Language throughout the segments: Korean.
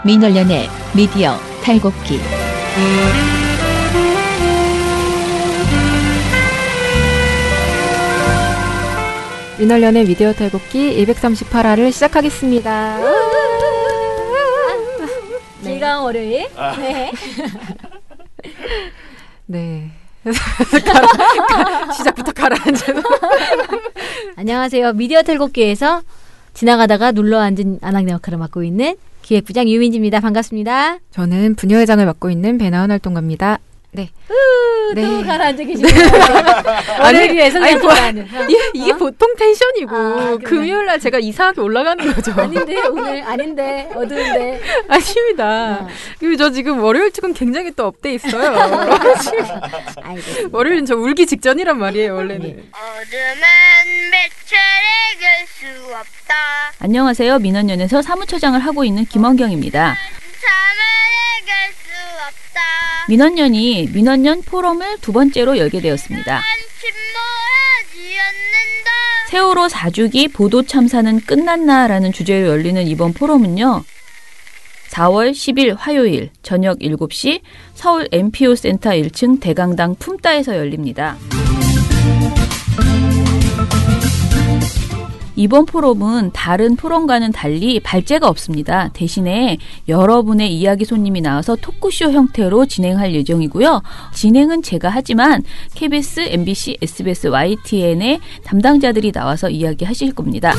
민원련의 미디어 탈곡기. 민원련의 미디어 탈곡기 238화를 시작하겠습니다. 즐거운 월요일. 네. 네. 시작부터 가라앉아서. 안녕하세요. 미디어 탈곡기에서 지나가다가 눌러앉은 아낙네 역할을 맡고 있는 기획부장 유민지입니다. 반갑습니다. 저는 부녀회장을 맡고 있는 배나은 활동가입니다. 네. 네. 또 가라앉아 계시네요. 월요일에서 이게 보통 텐션이고 금요일날 제가 이상하게 올라가는 거죠. 아닌데 오늘 아닌데 어두운데. 아닙니다. 그리고 저 지금 월요일 지금 굉장히 또 업돼 있어요. 월요일은 저 울기 직전이란 말이에요 원래는. 어둠은 매체를 이길 수 없다. 안녕하세요. 민원연에서 사무처장을 하고 있는 김원경입니다. 잠을 이길 수 없다. 민원연이 민원연 포럼을 두 번째로 열게 되었습니다. 침몰하지 않는다. 세월호 4주기 보도 참사는 끝났나라는 주제로 열리는 이번 포럼은요. 4월 10일 화요일 저녁 7시 서울 MPO 센터 1층 대강당 품따에서 열립니다. 이번 포럼은 다른 포럼과는 달리 발제가 없습니다. 대신에 여러분의 이야기 손님이 나와서 토크쇼 형태로 진행할 예정이고요. 진행은 제가 하지만 KBS, MBC, SBS, YTN의 담당자들이 나와서 이야기하실 겁니다.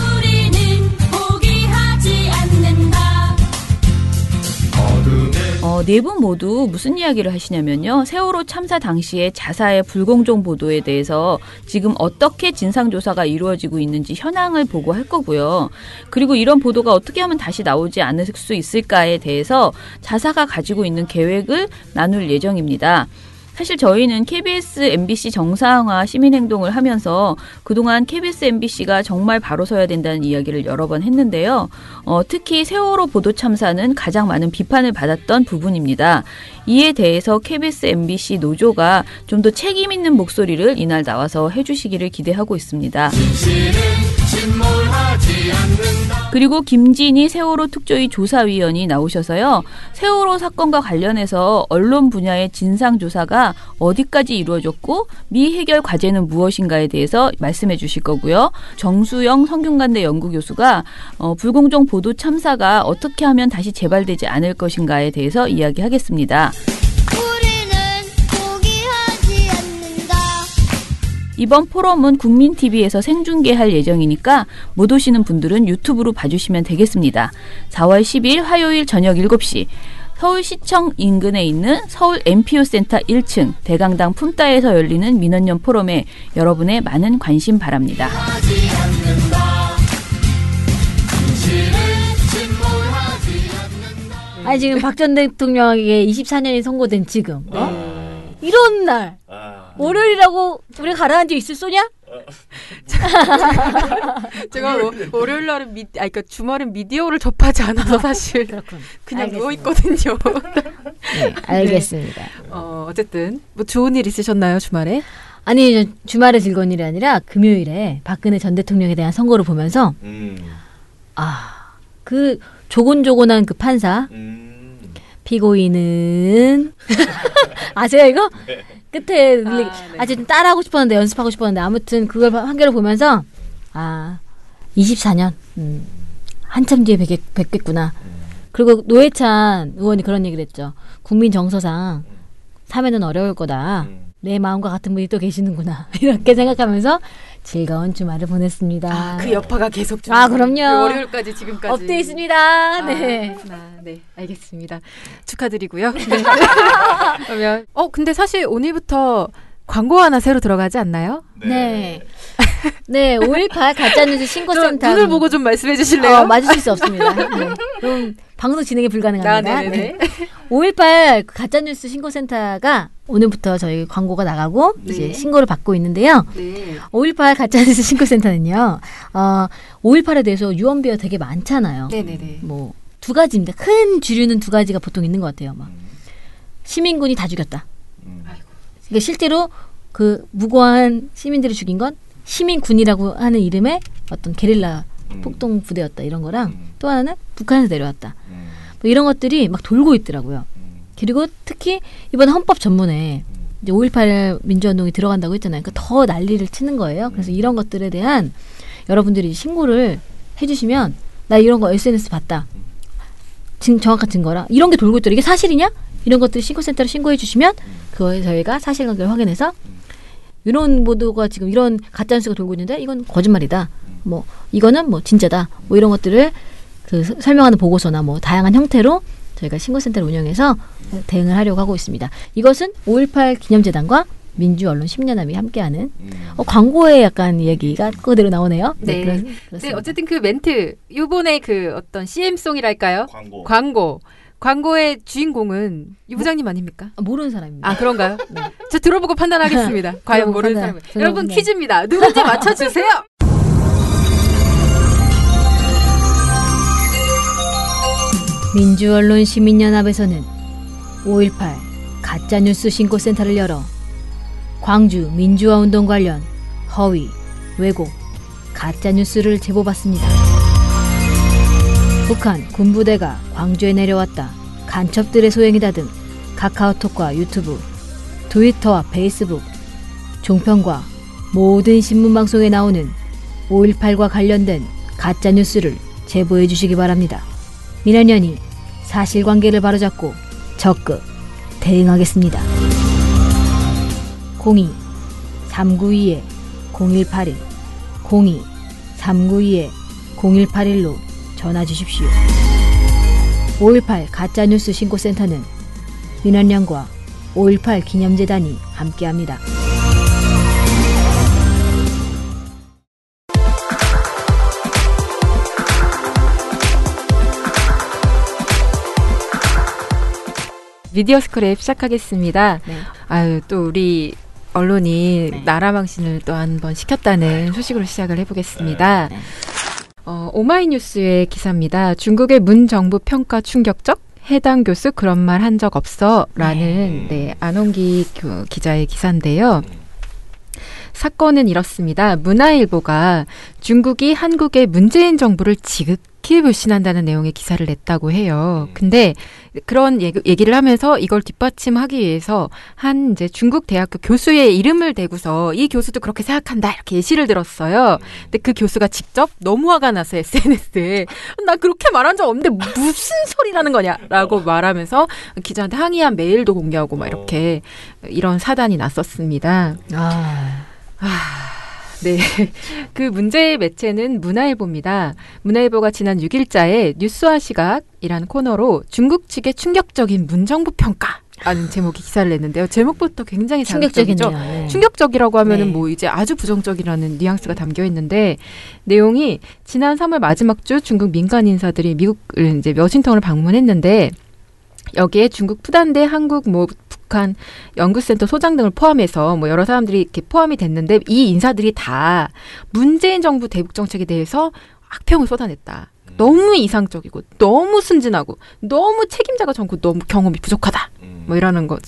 네 분 모두 무슨 이야기를 하시냐면요. 세월호 참사 당시에 자사의 불공정 보도에 대해서 지금 어떻게 진상조사가 이루어지고 있는지 현황을 보고할 거고요. 그리고 이런 보도가 어떻게 하면 다시 나오지 않을 수 있을까에 대해서 자사가 가지고 있는 계획을 나눌 예정입니다. 사실 저희는 KBS, MBC 정상화 시민행동을 하면서 그동안 KBS, MBC가 정말 바로 서야 된다는 이야기를 여러 번 했는데요. 특히 세월호 보도 참사는 가장 많은 비판을 받았던 부분입니다. 이에 대해서 KBS, MBC 노조가 좀 더 책임 있는 목소리를 이날 나와서 해주시기를 기대하고 있습니다. 그리고 김진희 세월호 특조위 조사위원이 나오셔서요. 세월호 사건과 관련해서 언론 분야의 진상조사가 어디까지 이루어졌고 미해결 과제는 무엇인가에 대해서 말씀해 주실 거고요. 정수영 성균관대 연구교수가 불공정 보도 참사가 어떻게 하면 다시 재발되지 않을 것인가에 대해서 이야기하겠습니다. 이번 포럼은 국민TV에서 생중계할 예정이니까 못 오시는 분들은 유튜브로 봐주시면 되겠습니다. 4월 10일 화요일 저녁 7시 서울시청 인근에 있는 서울 MPO 센터 1층 대강당 품따에서 열리는 민원연 포럼에 여러분의 많은 관심 바랍니다. 아니 지금 박 전 대통령에게 24년이 선고된 지금 이런 날 월요일이라고 우리가 가라앉아 있을 소냐? 제가 월요일 날은 그러니까 주말은 미디어를 접하지 않아서 사실 그냥 누워 있거든요. 네, 알겠습니다. 어쨌든 뭐 좋은 일 있으셨나요 주말에? 아니 주말에 즐거운 일이 아니라 금요일에 박근혜 전 대통령에 대한 선고를 보면서 그 조곤조곤한 그 판사 피고인은 아세요 이거? 네. 끝에 좀 따라하고 싶었는데 연습하고 싶었는데 아무튼 그걸 판결을 보면서 24년 한참 뒤에 뵙겠구나. 그리고 노회찬 의원이 그런 얘기를 했죠. 국민 정서상 사면은 어려울 거다. 내 마음과 같은 분이 또 계시는구나. 이렇게 생각하면서 즐거운 주말을 보냈습니다. 그 여파가 계속 그럼요. 월요일까지 지금까지 업돼 있습니다. 네. 네, 알겠습니다. 축하드리고요. 네. 그러면 근데 사실 오늘부터 광고 하나 새로 들어가지 않나요? 네. 네, 5.18 가짜뉴스 신고센터. 눈을 보고 좀 말씀해 주실래요? 맞으실 수 없습니다. 네. 그럼 방송 진행이 불가능합니다. 네. 5.18 가짜뉴스 신고센터가 오늘부터 저희 광고가 나가고 이제 신고를 받고 있는데요. 5.18 가짜뉴스 신고센터는요. 5.18에 대해서 유언비어 되게 많잖아요. 네네네. 뭐 두 가지입니다. 큰 주류는 두 가지가 보통 있는 것 같아요. 막 시민군이 다 죽였다. 그러니까 실제로 그 무고한 시민들을 죽인 건 시민군이라고 하는 이름의 어떤 게릴라 폭동 부대였다 이런 거랑 또 하나는 북한에서 내려왔다. 뭐 이런 것들이 막 돌고 있더라고요. 그리고 특히 이번 헌법 전문에 이제 5.18 민주화운동이 들어간다고 했잖아요. 그러니까 더 난리를 치는 거예요. 그래서 이런 것들에 대한 여러분들이 신고를 해주시면 나 이런 거 SNS 봤다. 정확한 증거라. 이런 게 돌고 있더라. 이게 사실이냐? 이런 것들 신고센터로 신고해 주시면 그거에 저희가 사실관계를 확인해서 이런 보도가 지금 이런 가짜뉴스가 돌고 있는데 이건 거짓말이다. 뭐 이거는 뭐 진짜다. 뭐 이런 것들을 그 설명하는 보고서나 뭐 다양한 형태로 저희가 신고센터를 운영해서 대응을 하려고 하고 있습니다. 이것은 5.18 기념재단과 민주언론 10년함이 함께하는 광고에 약간 얘기가 그대로 나오네요. 네. 네, 어쨌든 그 멘트 요번에 그 어떤 CM송이랄까요? 광고의 주인공은 유 부장님 아닙니까? 모르는 사람입니다. 아, 그런가요? 네. 저 들어보고 판단하겠습니다. 과연 모르는 사람. 여러분 네. 퀴즈입니다. 누군지 맞춰주세요. 민주언론 시민연합에서는 5.18 가짜뉴스 신고센터를 열어 광주 민주화운동 관련 허위, 왜곡, 가짜뉴스를 제보받습니다. 북한 군부대가 광주에 내려왔다. 간첩들의 소행이다 등 카카오톡과 유튜브, 트위터와 페이스북, 종편과 모든 신문방송에 나오는 5.18과 관련된 가짜뉴스를 제보해 주시기 바랍니다. 민원연이 사실관계를 바로잡고 적극 대응하겠습니다. 02-392-0181 02-392-0181로 전화 주십시오. 5.18 가짜뉴스 신고센터는 민원연과 5.18 기념재단이 함께합니다. 미디어 스크랩 시작하겠습니다. 네. 아유, 또 우리 언론이 나라망신을 또 한 번 시켰다는 소식으로 시작을 해보겠습니다. 네. 오마이뉴스의 기사입니다. 중국의 문 정부 평가 충격적? 해당 교수 그런 말 한 적 없어? 라는 안홍기 기자의 기사인데요. 사건은 이렇습니다. 문화일보가 중국이 한국의 문재인 정부를 지극히 불신한다는 내용의 기사를 냈다고 해요. 근데 그런 얘기를 하면서 이걸 뒷받침하기 위해서 한 이제 중국 대학교 교수의 이름을 대고서 이 교수도 그렇게 생각한다 이렇게 예시를 들었어요. 근데 그 교수가 직접 너무 화가 나서 SNS에 나 그렇게 말한 적 없는데 무슨 소리라는 거냐라고 말하면서 기자한테 항의한 메일도 공개하고 막 이렇게 이런 사단이 났었습니다. 네. 그 문제의 매체는 문화일보입니다. 문화일보가 지난 6일자에 뉴스와 시각이라는 코너로 중국 측의 충격적인 문정부 평가라는 제목의 기사를 냈는데요. 제목부터 굉장히 자극적이죠. 충격적이네요. 네. 충격적이라고 하면은 네. 뭐 이제 아주 부정적이라는 뉘앙스가 담겨 있는데 내용이 지난 3월 마지막 주 중국 민간 인사들이 미국을 이제 워싱턴을 방문했는데 여기에 중국 푸단대 한국 북한 연구센터 소장 등을 포함해서 여러 사람들이 이렇게 포함이 됐는데 이 인사들이 다 문재인 정부 대북 정책에 대해서 악평을 쏟아냈다. 너무 이상적이고 너무 순진하고 너무 책임자가 적고 너무 경험이 부족하다.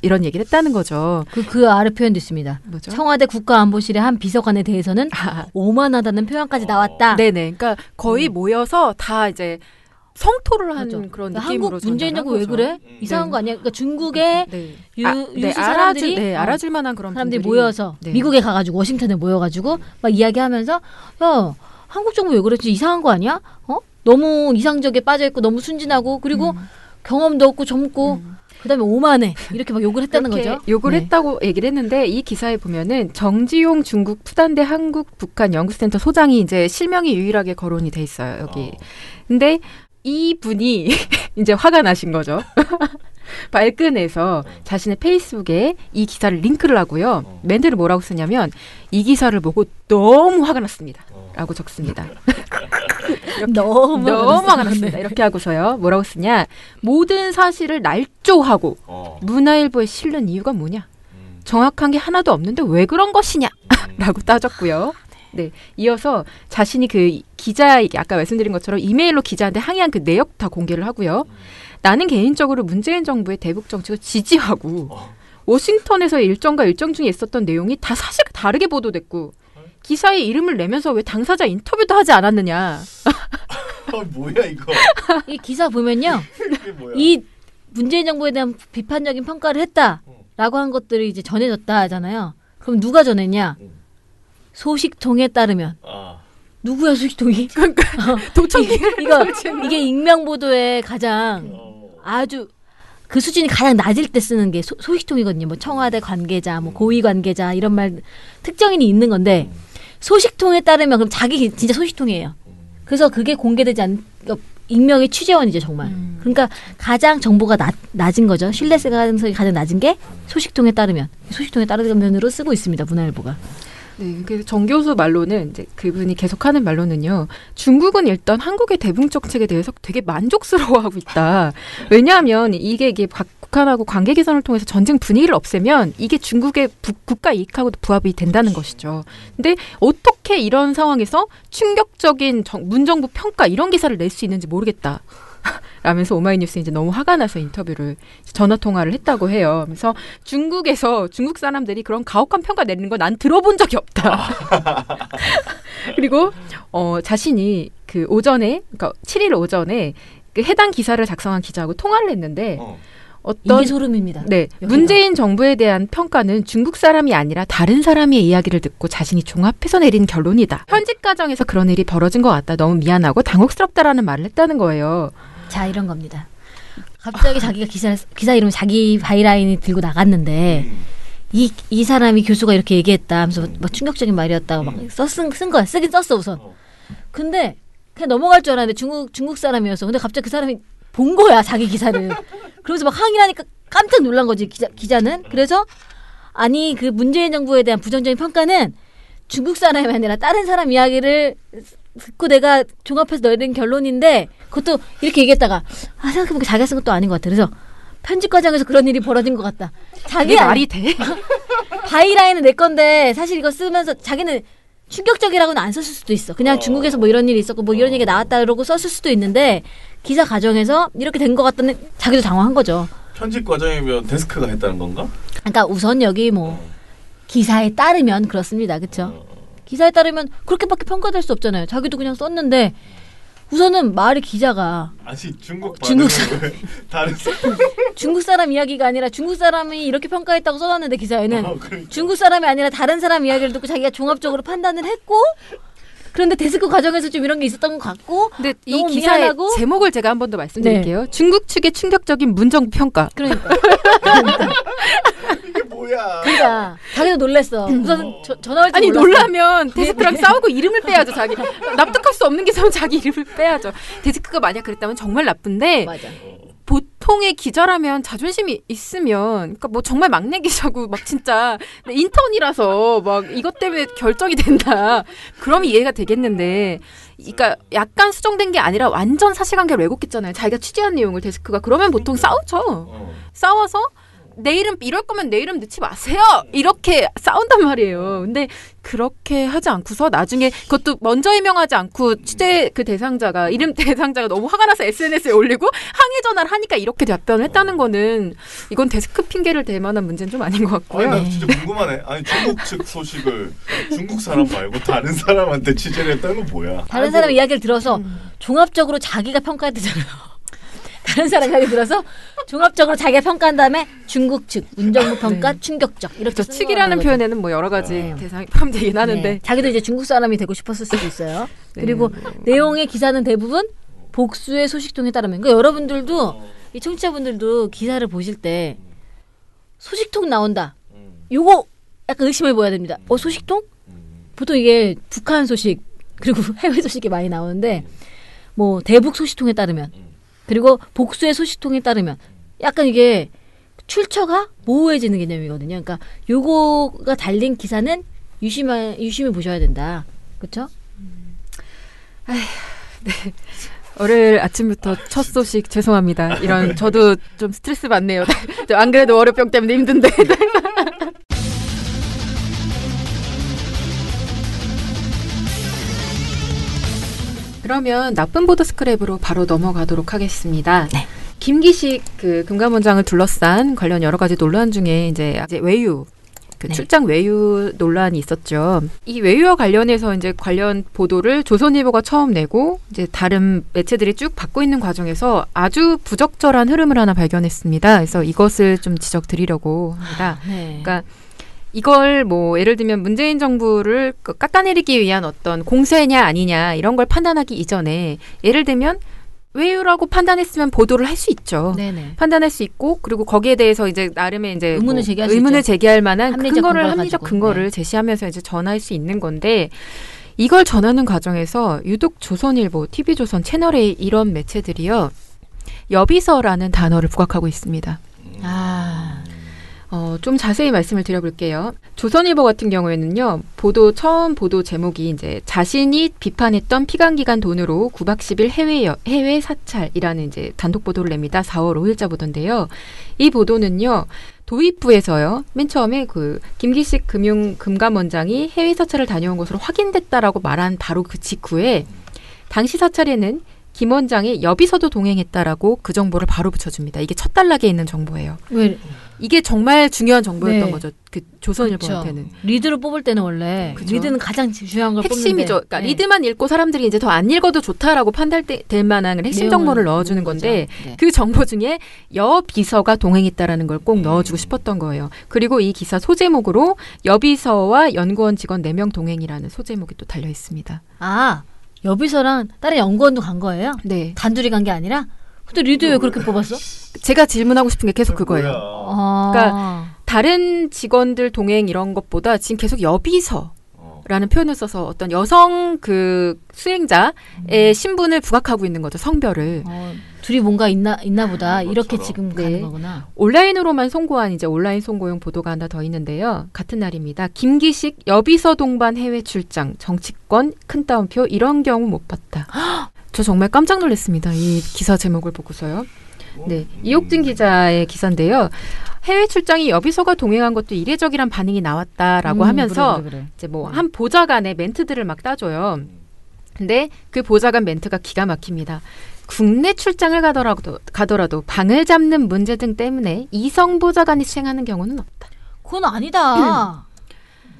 이런 얘기를 했다는 거죠. 그 아래 표현도 있습니다. 뭐죠? 청와대 국가안보실의 한 비서관에 대해서는 오만하다는 표현까지 나왔다. 네네. 그러니까 거의 모여서 다 이제 성토를 한 맞아. 그런 한국 느낌으로 문재인 정부 왜 그래? 이상한 거 아니야? 그러니까 중국의 유수 사람들이 알아줄 만한 그런 사람들이 분들이 모여서 네. 미국에 가가지고 워싱턴에 모여가지고 막 이야기하면서 야 한국 정부 왜 그랬지? 이상한 거 아니야? 너무 이상적에 빠져있고 너무 순진하고 그리고 경험도 없고 젊고 그다음에 오만해 이렇게 막 욕을 했다는 거죠. 욕을 네. 했다고 얘기를 했는데 이 기사에 보면은 정지용 중국 푸단대 한국 북한 연구센터 소장이 이제 실명이 유일하게 거론이 돼 있어요 여기. 근데 이 분이 이제 화가 나신 거죠. 발끈해서 자신의 페이스북에 이 기사를 링크를 하고요. 멘트를 뭐라고 쓰냐면 이 기사를 보고 너무 화가 났습니다. 라고 적습니다. 너무 화가 났습니다. 이렇게 하고서요. 뭐라고 쓰냐. 모든 사실을 날조하고 문화일보에 실는 이유가 뭐냐. 정확한 게 하나도 없는데 왜 그런 것이냐. 라고 따졌고요. 네, 이어서 자신이 그 기자에게 아까 말씀드린 것처럼 이메일로 기자한테 항의한 그 내역 다 공개를 하고요. 나는 개인적으로 문재인 정부의 대북 정책을 지지하고 워싱턴에서의 일정과 일정 중에 있었던 내용이 다 사실과 다르게 보도됐고 기사에 이름을 내면서 왜 당사자 인터뷰도 하지 않았느냐. 뭐야 이거? 이 기사 보면요. 이게 뭐야? 이 문재인 정부에 대한 비판적인 평가를 했다라고 한 것들이 이제 전해졌다 하잖아요. 그럼 누가 전했냐? 소식통에 따르면. 누구야 소식통이? 도청기. 이게 익명 보도에 가장 아주 그 수준이 가장 낮을 때 쓰는 게 소식통이거든요. 뭐 청와대 관계자, 뭐 고위 관계자 이런 말 특정인이 있는 건데 소식통에 따르면 그럼 자기 진짜 소식통이에요. 그래서 그게 공개되지 그러니까 익명의 취재원이죠 정말. 그러니까 가장 정보가 낮은 거죠. 신뢰 가능성이 가장 낮은 게 소식통에 따르면으로 쓰고 있습니다. 문화일보가. 네, 그래서 정 교수 말로는 이제 그분이 계속하는 말로는요. 중국은 일단 한국의 대북 정책에 대해서 되게 만족스러워하고 있다. 왜냐하면 이게 북한하고 관계 개선을 통해서 전쟁 분위기를 없애면 이게 중국의 국가 이익하고도 부합이 된다는 것이죠. 근데 어떻게 이런 상황에서 충격적인 문정부 평가 이런 기사를 낼 수 있는지 모르겠다. 라면서 오마이뉴스에 이제 너무 화가 나서 인터뷰를 전화 통화를 했다고 해요. 그래서 중국 사람들이 그런 가혹한 평가 내리는 거 난 들어본 적이 없다. 그리고 자신이 그 오전에 그러니까 7일 오전에 그 해당 기사를 작성한 기자하고 통화를 했는데 이게 소름입니다. 네, 여기가. 문재인 정부에 대한 평가는 중국 사람이 아니라 다른 사람의 이야기를 듣고 자신이 종합해서 내린 결론이다. 현직 과정에서 그런 일이 벌어진 것 같다. 너무 미안하고 당혹스럽다라는 말을 했다는 거예요. 자 이런 겁니다. 갑자기 자기가 기사 이름 자기 바이라인이 들고 나갔는데 이 사람이 교수가 이렇게 얘기했다 하면서 막 충격적인 말이었다고 막 쓴 거야. 쓰긴 썼어 우선. 근데 그냥 넘어갈 줄 알았는데 중국 사람이었어. 근데 갑자기 그 사람이 본 거야 자기 기사를. 그러면서 막 항의를 하니까 깜짝 놀란 거지 기자는. 그래서 아니 그 문재인 정부에 대한 부정적인 평가는 중국 사람이 아니라 다른 사람 이야기를 듣고 내가 종합해서 내린 결론인데 그것도 이렇게 얘기했다가 생각해보니까 자기가 쓴 것도 아닌 것 같아. 그래서 편집 과정에서 그런 일이 벌어진 것 같다. 자기 말이 돼? 바이라인은 내 건데 사실 이거 쓰면서 자기는 충격적이라고는 안 썼을 수도 있어. 그냥 중국에서 뭐 이런 일이 있었고 뭐 이런 얘기가 나왔다 그러고 썼을 수도 있는데 기사 과정에서 이렇게 된 것 같다는 자기도 당황한 거죠. 편집 과정이면 데스크가 했다는 건가? 그러니까 우선 여기 뭐 기사에 따르면 그렇습니다. 그렇죠? 기사에 따르면 그렇게밖에 평가될 수 없잖아요. 자기도 그냥 썼는데 우선은 말이 기자가 아니 중국 사람 중국 사람 이야기가 아니라 중국 사람이 이렇게 평가했다고 써놨는데 기사에는 그러니까. 중국 사람이 아니라 다른 사람 이야기를 듣고 자기가 종합적으로 판단을 했고 그런데 데스크 과정에서 좀 이런 게 있었던 것 같고 근데 이 기사의 미안하고. 제목을 제가 한 번 더 말씀드릴게요. 네. 중국 측의 충격적인 문정부 평가. 그러니까 이게 뭐야? 그러니까 자기도 놀랬어. 우선 전화 올지 아니 몰랐어. 놀라면 데스크랑 싸우고 이름을 빼야죠. 자기 납득할 수 없는 기사면 자기 이름을 빼야죠. 데스크가 만약 그랬다면 정말 나쁜데 맞아. 보통의 기자라면 자존심이 있으면 그러니까 뭐 정말 막내 기자고 막 진짜 인턴이라서 막 이것 때문에 결정이 된다. 그럼 이해가 되겠는데 그러니까 약간 수정된 게 아니라 완전 사실관계를 왜곡했잖아요. 자기가 취재한 내용을 데스크가. 그러면 보통 싸우죠. 싸워서 내 이름 이럴 거면 내 이름 넣지 마세요. 이렇게 싸운단 말이에요. 근데 그렇게 하지 않고서 나중에 그것도 먼저 해명하지 않고 취재 그 대상자가 이름 대상자가 너무 화가 나서 SNS에 올리고 항의 전화를 하니까 이렇게 답변을 했다는 거는 이건 데스크 핑계를 댈 만한 문제는 좀 아닌 것 같고요. 아니, 나 진짜 궁금하네. 아니 중국 측 소식을 중국 사람 말고 다른 사람한테 취재를 했다는 건 뭐야? 다른 사람 이야기를 들어서 종합적으로 자기가 평가했대잖아요. 다른 사람 이야기 들어서 종합적으로 자기가 평가한 다음에 중국 측 문정부 평가 충격적 이렇게 측이라는 표현에는 뭐 여러 가지 대상이 포함되긴 하는데 네. 자기도 이제 중국 사람이 되고 싶었을 수도 있어요. 그리고 내용의 기사는 대부분 복수의 소식통에 따르면 그러니까 여러분들도 이 청취자분들도 기사를 보실 때 소식통 나온다. 요거 약간 의심해 보여야 됩니다. 소식통? 보통 이게 북한 소식 그리고 해외 소식이 많이 나오는데 뭐 대북 소식통에 따르면 그리고 복수의 소식통에 따르면 약간 이게 출처가 모호해지는 개념이거든요. 그러니까 요거가 달린 기사는 유심히 보셔야 된다. 그렇죠? 네. 월요일 아침부터 첫 소식 죄송합니다. 이런 저도 좀 스트레스 받네요. 안 그래도 월요병 때문에 힘든데. 그러면 나쁜 보도 스크랩으로 바로 넘어가도록 하겠습니다. 네. 김기식 그 금감원장을 둘러싼 관련 여러 가지 논란 중에 이제 외유 그 네. 출장 외유 논란이 있었죠. 이 외유와 관련해서 이제 관련 보도를 조선일보가 처음 내고 이제 다른 매체들이 쭉 받고 있는 과정에서 아주 부적절한 흐름을 하나 발견했습니다. 그래서 이것을 좀 지적드리려고 합니다. 네. 그러니까 이걸 뭐 예를 들면 문재인 정부를 깎아내리기 위한 어떤 공세냐 아니냐 이런 걸 판단하기 이전에 예를 들면 외유라고 판단했으면 보도를 할 수 있죠. 네네. 판단할 수 있고 그리고 거기에 대해서 이제 나름의 이제 의문을 제기할 수 의문을 있죠. 제기할 만한 합리적 근거를 합리적 가지고. 근거를 네. 제시하면서 이제 전할 수 있는 건데 이걸 전하는 과정에서 유독 조선일보, TV조선 채널A 이런 매체들이요 여비서라는 단어를 부각하고 있습니다. 아, 좀 자세히 말씀을 드려볼게요. 조선일보 같은 경우에는요, 처음 보도 제목이 이제 자신이 비판했던 피감기관 돈으로 9박 10일 해외 사찰이라는 이제 단독 보도를 냅니다. 4월 5일자 보도인데요. 이 보도는요, 도입부에서요, 맨 처음에 그 김기식 금감원장이 해외 사찰을 다녀온 것으로 확인됐다라고 말한 바로 그 직후에 당시 사찰에는 김 원장의 여비서도 동행했다라고 그 정보를 바로 붙여줍니다. 이게 첫 단락에 있는 정보예요. 왜 이게 정말 중요한 정보였던 네. 거죠. 그 조선일보한테는. 그렇죠. 리드를 뽑을 때는 원래 그쵸. 리드는 가장 중요한 걸 핵심이죠. 뽑는데. 그러니까 네. 리드만 읽고 사람들이 이제 더 안 읽어도 좋다라고 판단될 만한 핵심 내용을 정보를 넣어주는 넣는 건데 거죠. 네. 그 정보 중에 여비서가 동행했다라는 걸 꼭 넣어주고 싶었던 거예요. 그리고 이 기사 소제목으로 여비서와 연구원 직원 4명 동행이라는 소제목이 또 달려 있습니다. 아, 여비서랑 다른 연구원도 간 거예요? 네. 단둘이 간 게 아니라? 근데 리드 왜 그렇게 뽑았어? 제가 질문하고 싶은 게 계속 그거예요. 아, 그러니까 다른 직원들 동행 이런 것보다 지금 계속 여비서라는 표현을 써서 어떤 여성 그 수행자의 신분을 부각하고 있는 거죠. 성별을. 둘이 뭔가 있나 보다. 이렇게 것처럼. 지금 네. 가는 거구나. 온라인으로만 송고한 이제 온라인 송고용 보도가 하나 더 있는데요. 같은 날입니다. 김기식 여비서 동반 해외 출장 정치권 큰 따옴표 이런 경우 못 봤다. 저 정말 깜짝 놀랐습니다. 이 기사 제목을 보고서요. 네, 이옥진 기자의 기사인데요. 해외 출장이 여비서가 동행한 것도 이례적이란 반응이 나왔다라고 하면서 그래. 이제 뭐 한 보좌관의 멘트들을 막 따줘요. 근데 그 보좌관 멘트가 기가 막힙니다. 국내 출장을 가더라도 방을 잡는 문제 등 때문에 이성 보좌관이 수행하는 경우는 없다. 그건 아니다.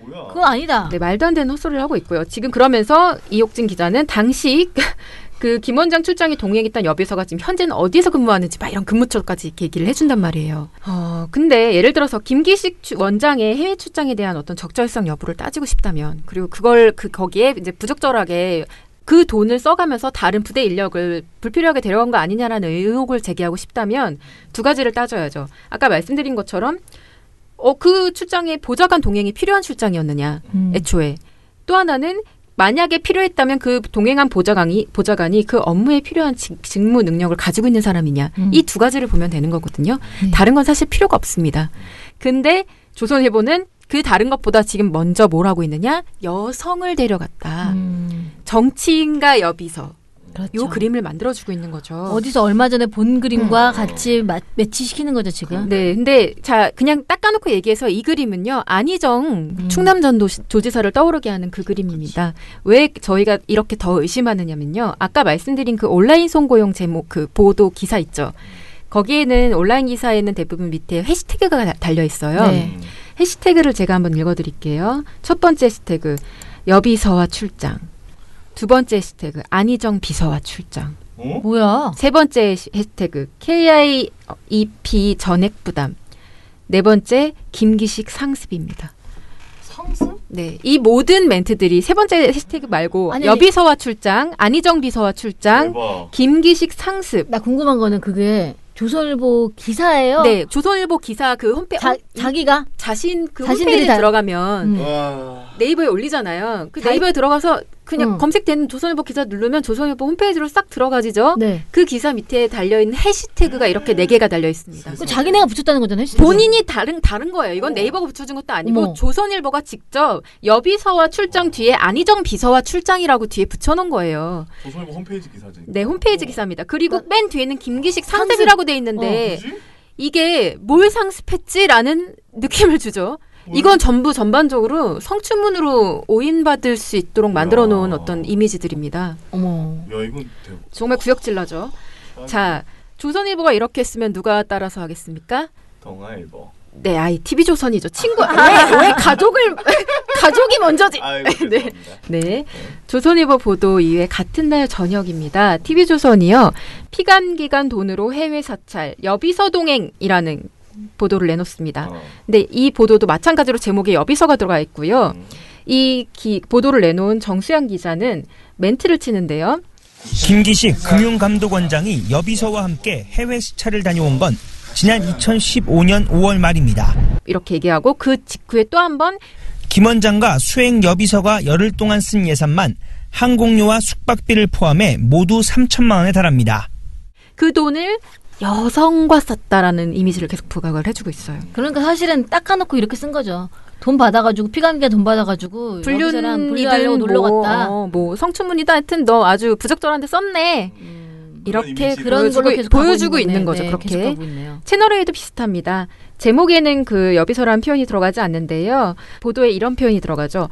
뭐야? 그건 아니다. 네, 말도 안 되는 헛소리를 하고 있고요. 지금 그러면서 이옥진 기자는 당시 그 김 원장 출장에 동행했던 여비서가 지금 현재는 어디에서 근무하는지 막 이런 근무처까지 이렇게 얘기를 해준단 말이에요. 근데 예를 들어서 김기식 원장의 해외 출장에 대한 어떤 적절성 여부를 따지고 싶다면 그리고 그걸 거기에 이제 부적절하게 그 돈을 써가면서 다른 부대 인력을 불필요하게 데려간 거 아니냐라는 의혹을 제기하고 싶다면 두 가지를 따져야죠. 아까 말씀드린 것처럼 그 출장에 보좌관 동행이 필요한 출장이었느냐 애초에. 또 하나는 만약에 필요했다면 그 동행한 보좌관이 그 업무에 필요한 직무 능력을 가지고 있는 사람이냐. 이 두 가지를 보면 되는 거거든요. 다른 건 사실 필요가 없습니다. 근데 조선일보는 그 다른 것보다 지금 먼저 뭘 하고 있느냐? 여성을 데려갔다. 정치인과 여비서. 그렇죠. 요 그림을 만들어주고 있는 거죠. 어디서 얼마 전에 본 그림과 같이 매치시키는 거죠, 지금. 네, 근데 그냥 딱 까놓고 얘기해서 이 그림은요, 안희정 충남전도지사를 떠오르게 하는 그 그림입니다. 왜 저희가 이렇게 더 의심하느냐면요, 아까 말씀드린 그 온라인 송고용 제목 그 보도 기사 있죠. 거기에는 온라인 기사에는 대부분 밑에 해시태그가 달려 있어요. 네. 해시태그를 제가 한번 읽어드릴게요. 첫 번째 해시태그 여비서와 출장. 두 번째 해시태그 안희정 비서와 출장. 뭐야? 세 번째 해시태그 KIEP 전액 부담. 네 번째 김기식 상습입니다. 상습? 네, 이 모든 멘트들이 세 번째 해시태그 말고 아니, 여비서와 출장, 안희정 비서와 출장, 대박. 김기식 상습. 나 궁금한 거는 그게 조선일보 기사예요? 네, 조선일보 기사 그 홈페이지 자기가? 자신 그 자신들이 홈페이지에 다- 들어가면 와. 네이버에 올리잖아요. 그 다- 네이버에 들어가서 그냥 응. 검색되는 조선일보 기사 누르면 조선일보 홈페이지로 싹 들어가지죠. 네. 그 기사 밑에 달려있는 해시태그가 이렇게 4개가 달려 있습니다. 그 자기네가 붙였다는 거잖아요. 해시태그. 본인이 다른 거예요. 이건 네이버가 붙여준 것도 아니고 어머. 조선일보가 직접 여비서와 출장 뒤에 안희정 비서와 출장이라고 뒤에 붙여놓은 거예요. 조선일보 홈페이지 기사지. 네, 홈페이지 기사입니다. 그리고 맨 뒤에는 김기식 상습이라고 돼 있는데 뭐지? 이게 뭘 상습했지라는 느낌을 주죠. 이건 전부 전반적으로 성추문으로 오인받을 수 있도록 만들어 놓은 어떤 이미지들입니다. 어머. 야 이건 대박. 정말 구역질러죠. 자, 조선일보가 이렇게 했으면 누가 따라서 하겠습니까? 동아일보. 네, TV조선이죠. 친구 왜 가족이 먼저지? 아이고, 네. 네. 조선일보 보도 이후에 같은 날 저녁입니다. TV조선이요. 피감기관 돈으로 해외 사찰, 여비서 동행이라는 보도를 내놓습니다. 근데 이 보도도 마찬가지로 제목에 여비서가 들어가 있고요. 이 보도를 내놓은 정수양 기자는 멘트를 치는데요. 김기식 금융감독원장이 여비서와 함께 해외 시찰을 다녀온 건 지난 2015년 5월 말입니다. 이렇게 얘기하고 그 직후에 또 한 번 김 원장과 수행 여비서가 열흘 동안 쓴 예산만 항공료와 숙박비를 포함해 모두 3천만 원에 달합니다. 그 돈을 여성과 썼다라는 이미지를 계속 부각을 해주고 있어요. 그러니까 사실은 닦아놓고 이렇게 쓴 거죠. 돈 받아가지고 피감기가 돈 받아가지고 분류하려고 놀러 갔다. 뭐 성추문이다 하여튼 너 아주 부적절한데 썼네. 이렇게 그런 걸로 계속 보여주고 있는 거죠. 네, 그렇게 채널A도 비슷합니다. 제목에는 그 여비서라는 표현이 들어가지 않는데요. 보도에 이런 표현이 들어가죠.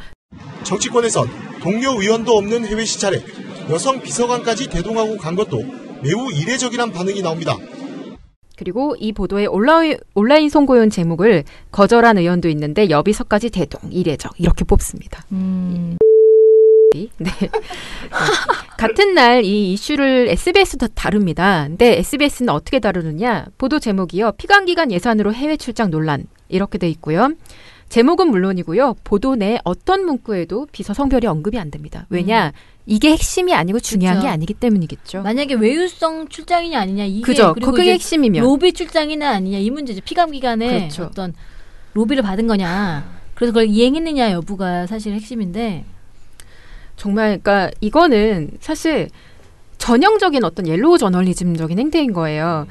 정치권에선 동료 의원도 없는 해외 시찰에 여성 비서관까지 대동하고 간 것도 매우 이례적이란 반응이 나옵니다. 그리고 이 보도에 온라인 송고용 제목을 거절한 의원도 있는데 여비서까지 대동, 이례적 이렇게 뽑습니다. 네. 같은 날 이 이슈를 SBS도 다룹니다. 근데 SBS는 어떻게 다루느냐? 보도 제목이요. 피감기관 예산으로 해외 출장 논란 이렇게 돼 있고요. 제목은 물론이고요. 보도 내 어떤 문구에도 비서 성별이 언급이 안 됩니다. 왜냐? 이게 핵심이 아니고 중요한 그쵸. 게 아니기 때문이겠죠. 만약에 외유성 출장이냐 아니냐 이게 그죠. 그리고 그게 핵심이면 로비 출장이냐 아니냐 이 문제죠. 피감기관에 그렇죠. 어떤 로비를 받은 거냐. 그래서 그걸 이행했느냐 여부가 사실 핵심인데 정말 그러니까 이거는 사실 전형적인 어떤 옐로우 저널리즘적인 행태인 거예요.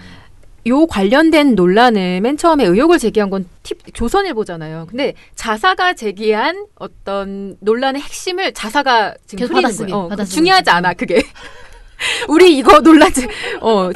요 관련된 논란을 맨 처음에 의혹을 제기한 건 조선일보잖아요. 근데 자사가 제기한 어떤 논란의 핵심을 자사가 지금 계속 풀이는 거예요. 받아쓰기. 중요하지 않아 그게. 우리 이거 논란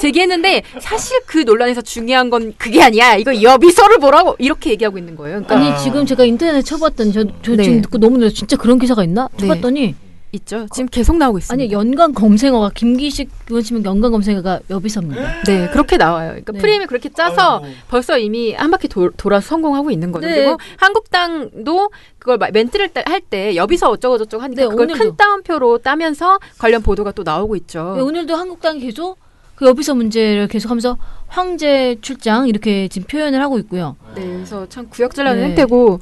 제기했는데 사실 그 논란에서 중요한 건 그게 아니야. 이거 여비서를 보라고 이렇게 얘기하고 있는 거예요. 그러니까 아니 지금 제가 인터넷에 쳐봤더니 저 네. 지금 듣고 너무 놀라서 진짜 그런 기사가 있나? 쳐봤더니 있죠. 지금 계속 나오고 있습니다. 아니 연관 검색어가 김기식 의원 치면 연관 검색어가 여비서입니다. 네, 그렇게 나와요. 그러니까 네. 프레임을 그렇게 짜서 아이고. 벌써 이미 한 바퀴 돌아서 성공하고 있는 거죠. 네. 그리고 한국당도 그걸 멘트를 할 때 여비서 어쩌고 저쩌고 하니까 네, 그걸 오늘도. 큰 따옴표로 따면서 관련 보도가 또 나오고 있죠. 네, 오늘도 한국당이 계속 그 여비서 문제를 계속하면서 황제 출장 이렇게 지금 표현을 하고 있고요. 네, 그래서 참 구역질나는 네. 행태고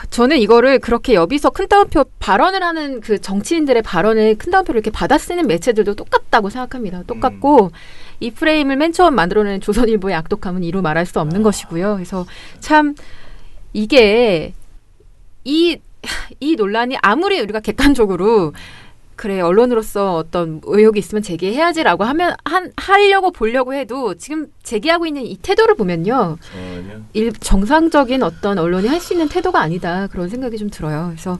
저는 이거를 그렇게 여비서 큰 따옴표 발언을 하는 그 정치인들의 발언을 큰 따옴표를 이렇게 받아 쓰는 매체들도 똑같다고 생각합니다. 똑같고 이 프레임을 맨 처음 만들어낸 조선일보의 악독함은 이루 말할 수 없는 것이고요. 그래서 참 이게 이 논란이 아무리 우리가 객관적으로 그래 언론으로서 어떤 의혹이 있으면 제기해야지라고 하려고 보려고 해도 지금 제기하고 있는 이 태도를 보면요. 정상적인 어떤 언론이 할 수 있는 태도가 아니다. 그런 생각이 좀 들어요. 그래서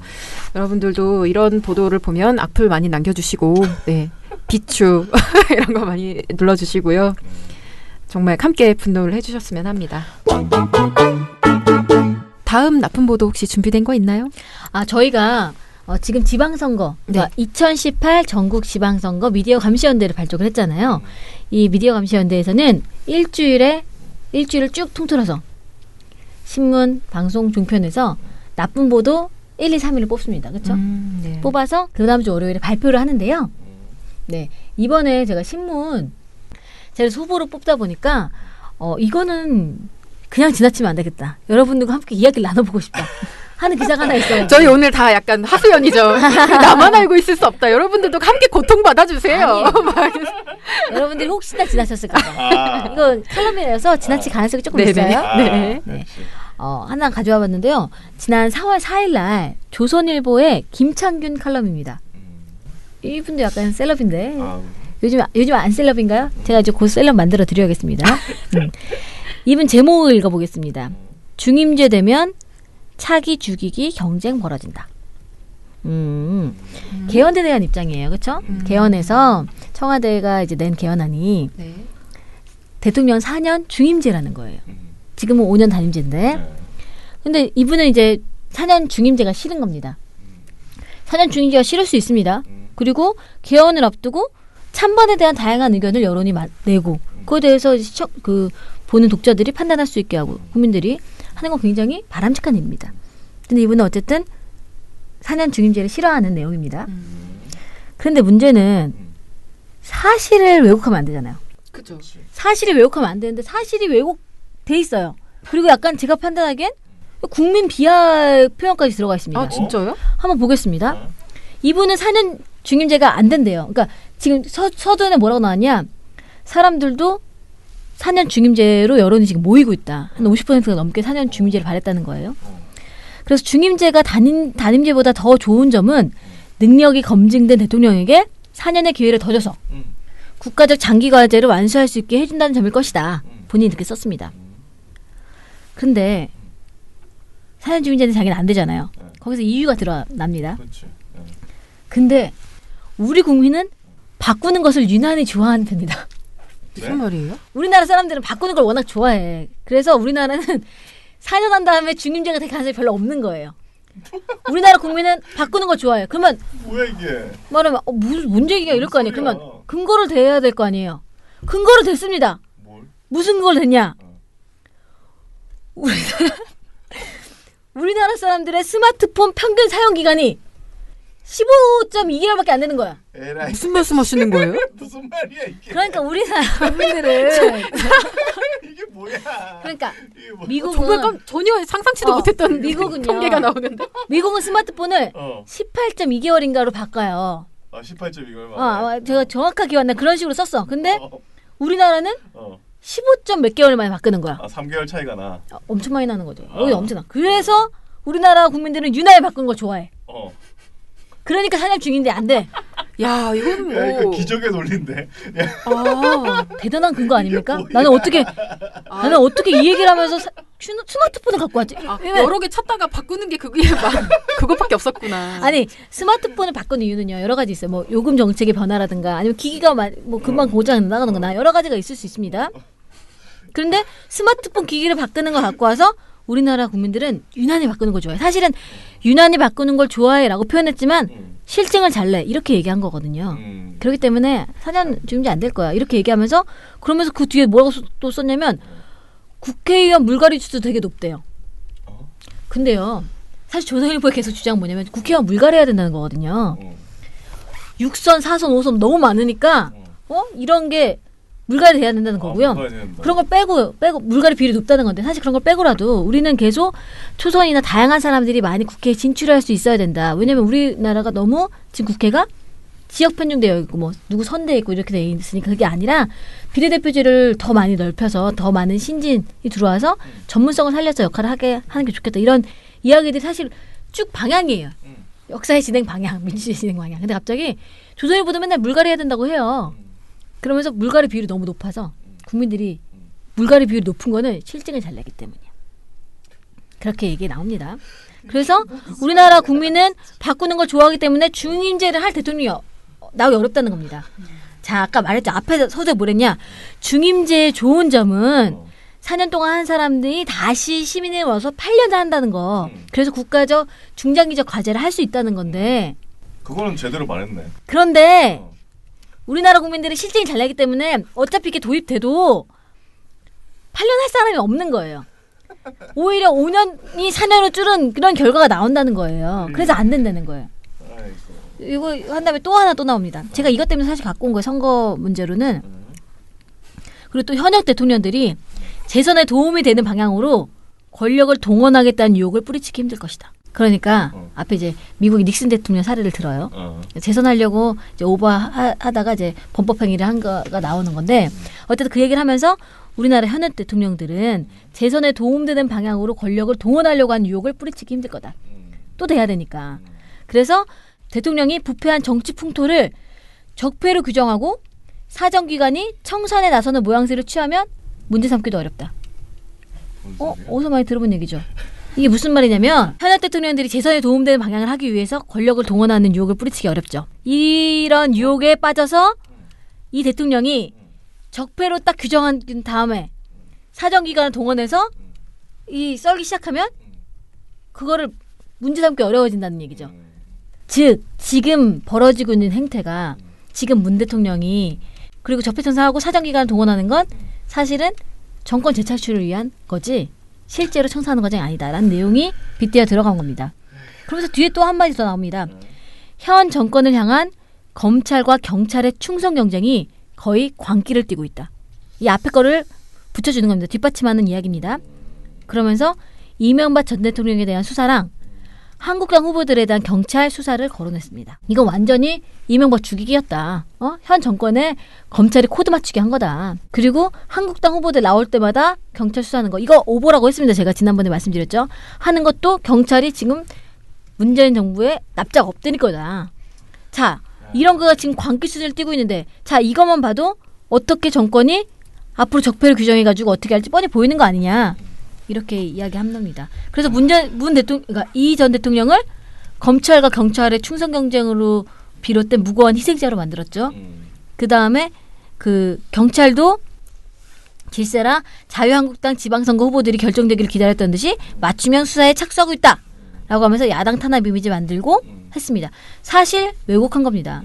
여러분들도 이런 보도를 보면 악플 많이 남겨주시고 네, 비추 이런 거 많이 눌러주시고요. 정말 함께 분노를 해주셨으면 합니다. 다음 나쁜 보도 혹시 준비된 거 있나요? 저희가 지금 지방선거, 그러니까 2018 전국 지방선거 미디어 감시연대를 발족을 했잖아요. 이 미디어 감시연대에서는 일주일을 쭉 통틀어서 신문, 방송, 종편에서 나쁜 보도 1, 2, 3위를 뽑습니다. 그렇죠? 네. 뽑아서 그 다음 주 월요일에 발표를 하는데요. 네, 이번에 제가 신문 제가 후보로 뽑다 보니까 이거는 그냥 지나치면 안 되겠다. 여러분들과 함께 이야기를 나눠보고 싶다. 하는 기사가 하나 있어요. 저희 오늘 다 약간 하수연이죠. 나만 알고 있을 수 없다. 여러분들도 함께 고통받아주세요. 여러분들이 혹시나 지나쳤을까봐. 이거 칼럼이라서 지나칠 가능성이 조금 있어요. 네. 하나 가져와 봤는데요. 지난 4월 4일 날 조선일보의 김창균 칼럼입니다. 이분도 약간 셀럽인데 요즘 안 셀럽인가요? 제가 이제 곧 셀럽 만들어 드려야겠습니다. 이분 제목을 읽어보겠습니다. 중임제 되면 차기 죽이기 경쟁 벌어진다. 개헌에 대한 입장이에요. 그렇죠? 개헌에서 청와대가 이제 낸 개헌안이 대통령 4년 중임제라는 거예요. 지금은 5년 단임제인데 근데 이분은 이제 4년 중임제가 싫은 겁니다. 4년 중임제가 싫을 수 있습니다. 그리고 개헌을 앞두고 찬반에 대한 다양한 의견을 여론이 내고 그거에 대해서 보는 독자들이 판단할 수 있게 하고 국민들이 하는 건 굉장히 바람직한 일입니다. 근데 이분은 어쨌든 4년 중임제를 싫어하는 내용입니다. 그런데 문제는 사실을 왜곡하면 안 되잖아요. 그죠. 사실을 왜곡하면 안 되는데 사실이 왜곡돼 있어요. 그리고 약간 제가 판단하기엔 국민 비하 표현까지 들어가 있습니다. 아 진짜요? 한번 보겠습니다. 이분은 4년 중임제가 안 된대요. 그러니까 지금 서두에 뭐라고 나왔냐. 사람들도 4년 중임제로 여론이 지금 모이고 있다. 한 50%가 넘게 4년 중임제를 바랬다는 거예요. 그래서 중임제가 단임제보다 더 좋은 점은 능력이 검증된 대통령에게 4년의 기회를 더 줘서 국가적 장기과제를 완수할 수 있게 해준다는 점일 것이다. 본인이 이렇게 썼습니다. 근데 4년 중임제는 자기는 안 되잖아요. 거기서 이유가 드러납니다. 근데 우리 국민은 바꾸는 것을 유난히 좋아하는 편이다. 무슨 말이에요? 우리나라 사람들은 바꾸는 걸 워낙 좋아해. 그래서 우리나라는 4년 한 다음에 중임제가 될 가능성이 별로 없는 거예요. 우리나라 국민은 바꾸는 걸 좋아해요. 그러면 뭐야 이게? 말하면 무슨 문제기가 이럴 거 아니에요. 그러면 근거를 대야 될 거 아니에요. 근거를 댔습니다. 뭘? 무슨 근거를 댔냐? 우리나라 사람들의 스마트폰 평균 사용 기간이 15.2개월밖에 안 되는 거야. 에라이. 무슨 말씀하시는 거예요? 무슨 말이야 이게? 그러니까 우리나라 국민들은 이게 뭐야? 그러니까 이게 뭐... 미국은 전혀 상상치도 못했던 미국은요. 통계가 나오는데. 미국은 스마트폰을 18.2개월인가로 바꿔요. 아 18.2개월. 제가 정확하게 기억나 그런 식으로 썼어. 근데 우리나라는 15점 몇 개월 만에 바꾸는 거야. 아 3개월 차이가 나. 엄청 많이 나는 거죠. 여기 엄청나. 그래서 우리나라 국민들은 유난히 바꾸는 걸 좋아해. 그러니까 4년 중인데 안 돼. 야, 이건 뭐. 야, 이거 기적의 논리인데. 대단한 근거 아닙니까? 나는 어떻게 이 얘기를 하면서 스마트폰을 갖고 왔지? 여러 개 찾다가 바꾸는 게 그것밖에 없었구나. 아니, 스마트폰을 바꾸는 이유는요, 여러 가지 있어요. 뭐, 요금 정책의 변화라든가, 아니면 기기가 뭐, 금방 고장 나가는 거나, 여러 가지가 있을 수 있습니다. 그런데 스마트폰 기기를 바꾸는 걸 갖고 와서, 우리나라 국민들은 유난히 바꾸는 걸 좋아해. 사실은 유난히 바꾸는 걸 좋아해라고 표현했지만 실증을 잘 내. 이렇게 얘기한 거거든요. 그렇기 때문에 4년 중임제 안 될 거야. 이렇게 얘기하면서 그러면서 그 뒤에 뭐라고 또 썼냐면 국회의원 물갈이 수도 되게 높대요. 근데요. 사실 조선일보의 계속 주장 뭐냐면 국회의원 물갈이해야 된다는 거거든요. 6선, 4선, 5선 너무 많으니까 이런 게 물갈이 돼야 된다는 거고요. 그런 걸 빼고 물갈이 비율이 높다는 건데 사실 그런 걸 빼고라도 우리는 계속 초선이나 다양한 사람들이 많이 국회에 진출할 수 있어야 된다. 왜냐하면 우리나라가 너무 지금 국회가 지역 편중되어 있고 뭐 누구 선대에 있고 이렇게 돼 있으니까 그게 아니라 비례대표제를 더 많이 넓혀서 더 많은 신진이 들어와서 전문성을 살려서 역할을 하게 하는 게 좋겠다. 이런 이야기들이 사실 쭉 방향이에요. 역사의 진행 방향, 민주주의 진행 방향. 근데 갑자기 조선일보도 맨날 물갈이 해야 된다고 해요. 그러면서 물갈이 비율이 너무 높아서 국민들이 물갈이 비율이 높은 거는 실증을 잘 내기 때문이에요. 그렇게 얘기 나옵니다. 그래서 우리나라 국민은 바꾸는 걸 좋아하기 때문에 중임제를 할 대통령이 나오기 어렵다는 겁니다. 자, 아까 말했죠. 앞에 서두에 뭐랬냐. 중임제의 좋은 점은 4년 동안 한 사람들이 다시 시민에 와서 8년 한다는 거. 그래서 국가적 중장기적 과제를 할 수 있다는 건데. 그거는 제대로 말했네. 그런데 우리나라 국민들이 실증이 잘 나기 때문에 어차피 이게 도입돼도 8년 할 사람이 없는 거예요. 오히려 5년이 4년으로 줄은 그런 결과가 나온다는 거예요. 그래서 안 된다는 거예요. 이거 한 다음에 또 하나 또 나옵니다. 제가 이것 때문에 사실 갖고 온 거예요. 선거 문제로는. 그리고 또 현역 대통령들이 재선에 도움이 되는 방향으로 권력을 동원하겠다는 유혹을 뿌리치기 힘들 것이다. 그러니까 앞에 이제 미국의 닉슨 대통령 사례를 들어요. 재선하려고 이제 오버하다가 이제 범법행위를 한 거가 나오는 건데 어쨌든 그 얘기를 하면서 우리나라 현역 대통령들은 재선에 도움되는 방향으로 권력을 동원하려고 하는 유혹을 뿌리치기 힘들 거다. 또 돼야 되니까. 그래서 대통령이 부패한 정치 풍토를 적폐로 규정하고 사정기관이 청산에 나서는 모양새를 취하면 문제 삼기도 어렵다. 어디서 많이 들어본 얘기죠. 이게 무슨 말이냐면 현역 대통령들이 재선에 도움되는 방향을 하기 위해서 권력을 동원하는 유혹을 뿌리치기 어렵죠. 이런 유혹에 빠져서 이 대통령이 적폐로 딱 규정한 다음에 사정기관을 동원해서 이 썰기 시작하면 그거를 문제 삼기 어려워진다는 얘기죠. 즉 지금 벌어지고 있는 행태가 지금 문 대통령이 그리고 적폐청산하고 사정기관을 동원하는 건 사실은 정권 재차출을 위한 거지 실제로 청산하는 과정이 아니다라는 내용이 빗대어 들어간 겁니다. 그러면서 뒤에 또 한마디 더 나옵니다. 현 정권을 향한 검찰과 경찰의 충성 경쟁이 거의 광기를 띠고 있다. 이 앞에 거를 붙여주는 겁니다. 뒷받침하는 이야기입니다. 그러면서 이명박 전 대통령에 대한 수사랑 한국당 후보들에 대한 경찰 수사를 거론했습니다. 이건 완전히 이명박 죽이기였다. 현 정권에 검찰이 코드 맞추기 한 거다. 그리고 한국당 후보들 나올 때마다 경찰 수사하는 거 이거 오보라고 했습니다. 제가 지난번에 말씀드렸죠. 하는 것도 경찰이 지금 문재인 정부에 납작 엎드릴 거다. 자, 이런 거가 지금 광기 수준을 띄고 있는데 자, 이것만 봐도 어떻게 정권이 앞으로 적폐를 규정해가지고 어떻게 할지 뻔히 보이는 거 아니냐. 이렇게 이야기한 겁니다. 그래서 그러니까 이 전 대통령을 검찰과 경찰의 충성 경쟁으로 비롯된 무고한 희생자로 만들었죠. 그 다음에 그 경찰도 질세라 자유한국당 지방선거 후보들이 결정되기를 기다렸던 듯이 맞춤형 수사에 착수하고 있다. 라고 하면서 야당 탄압 이미지 만들고 했습니다. 사실 왜곡한 겁니다.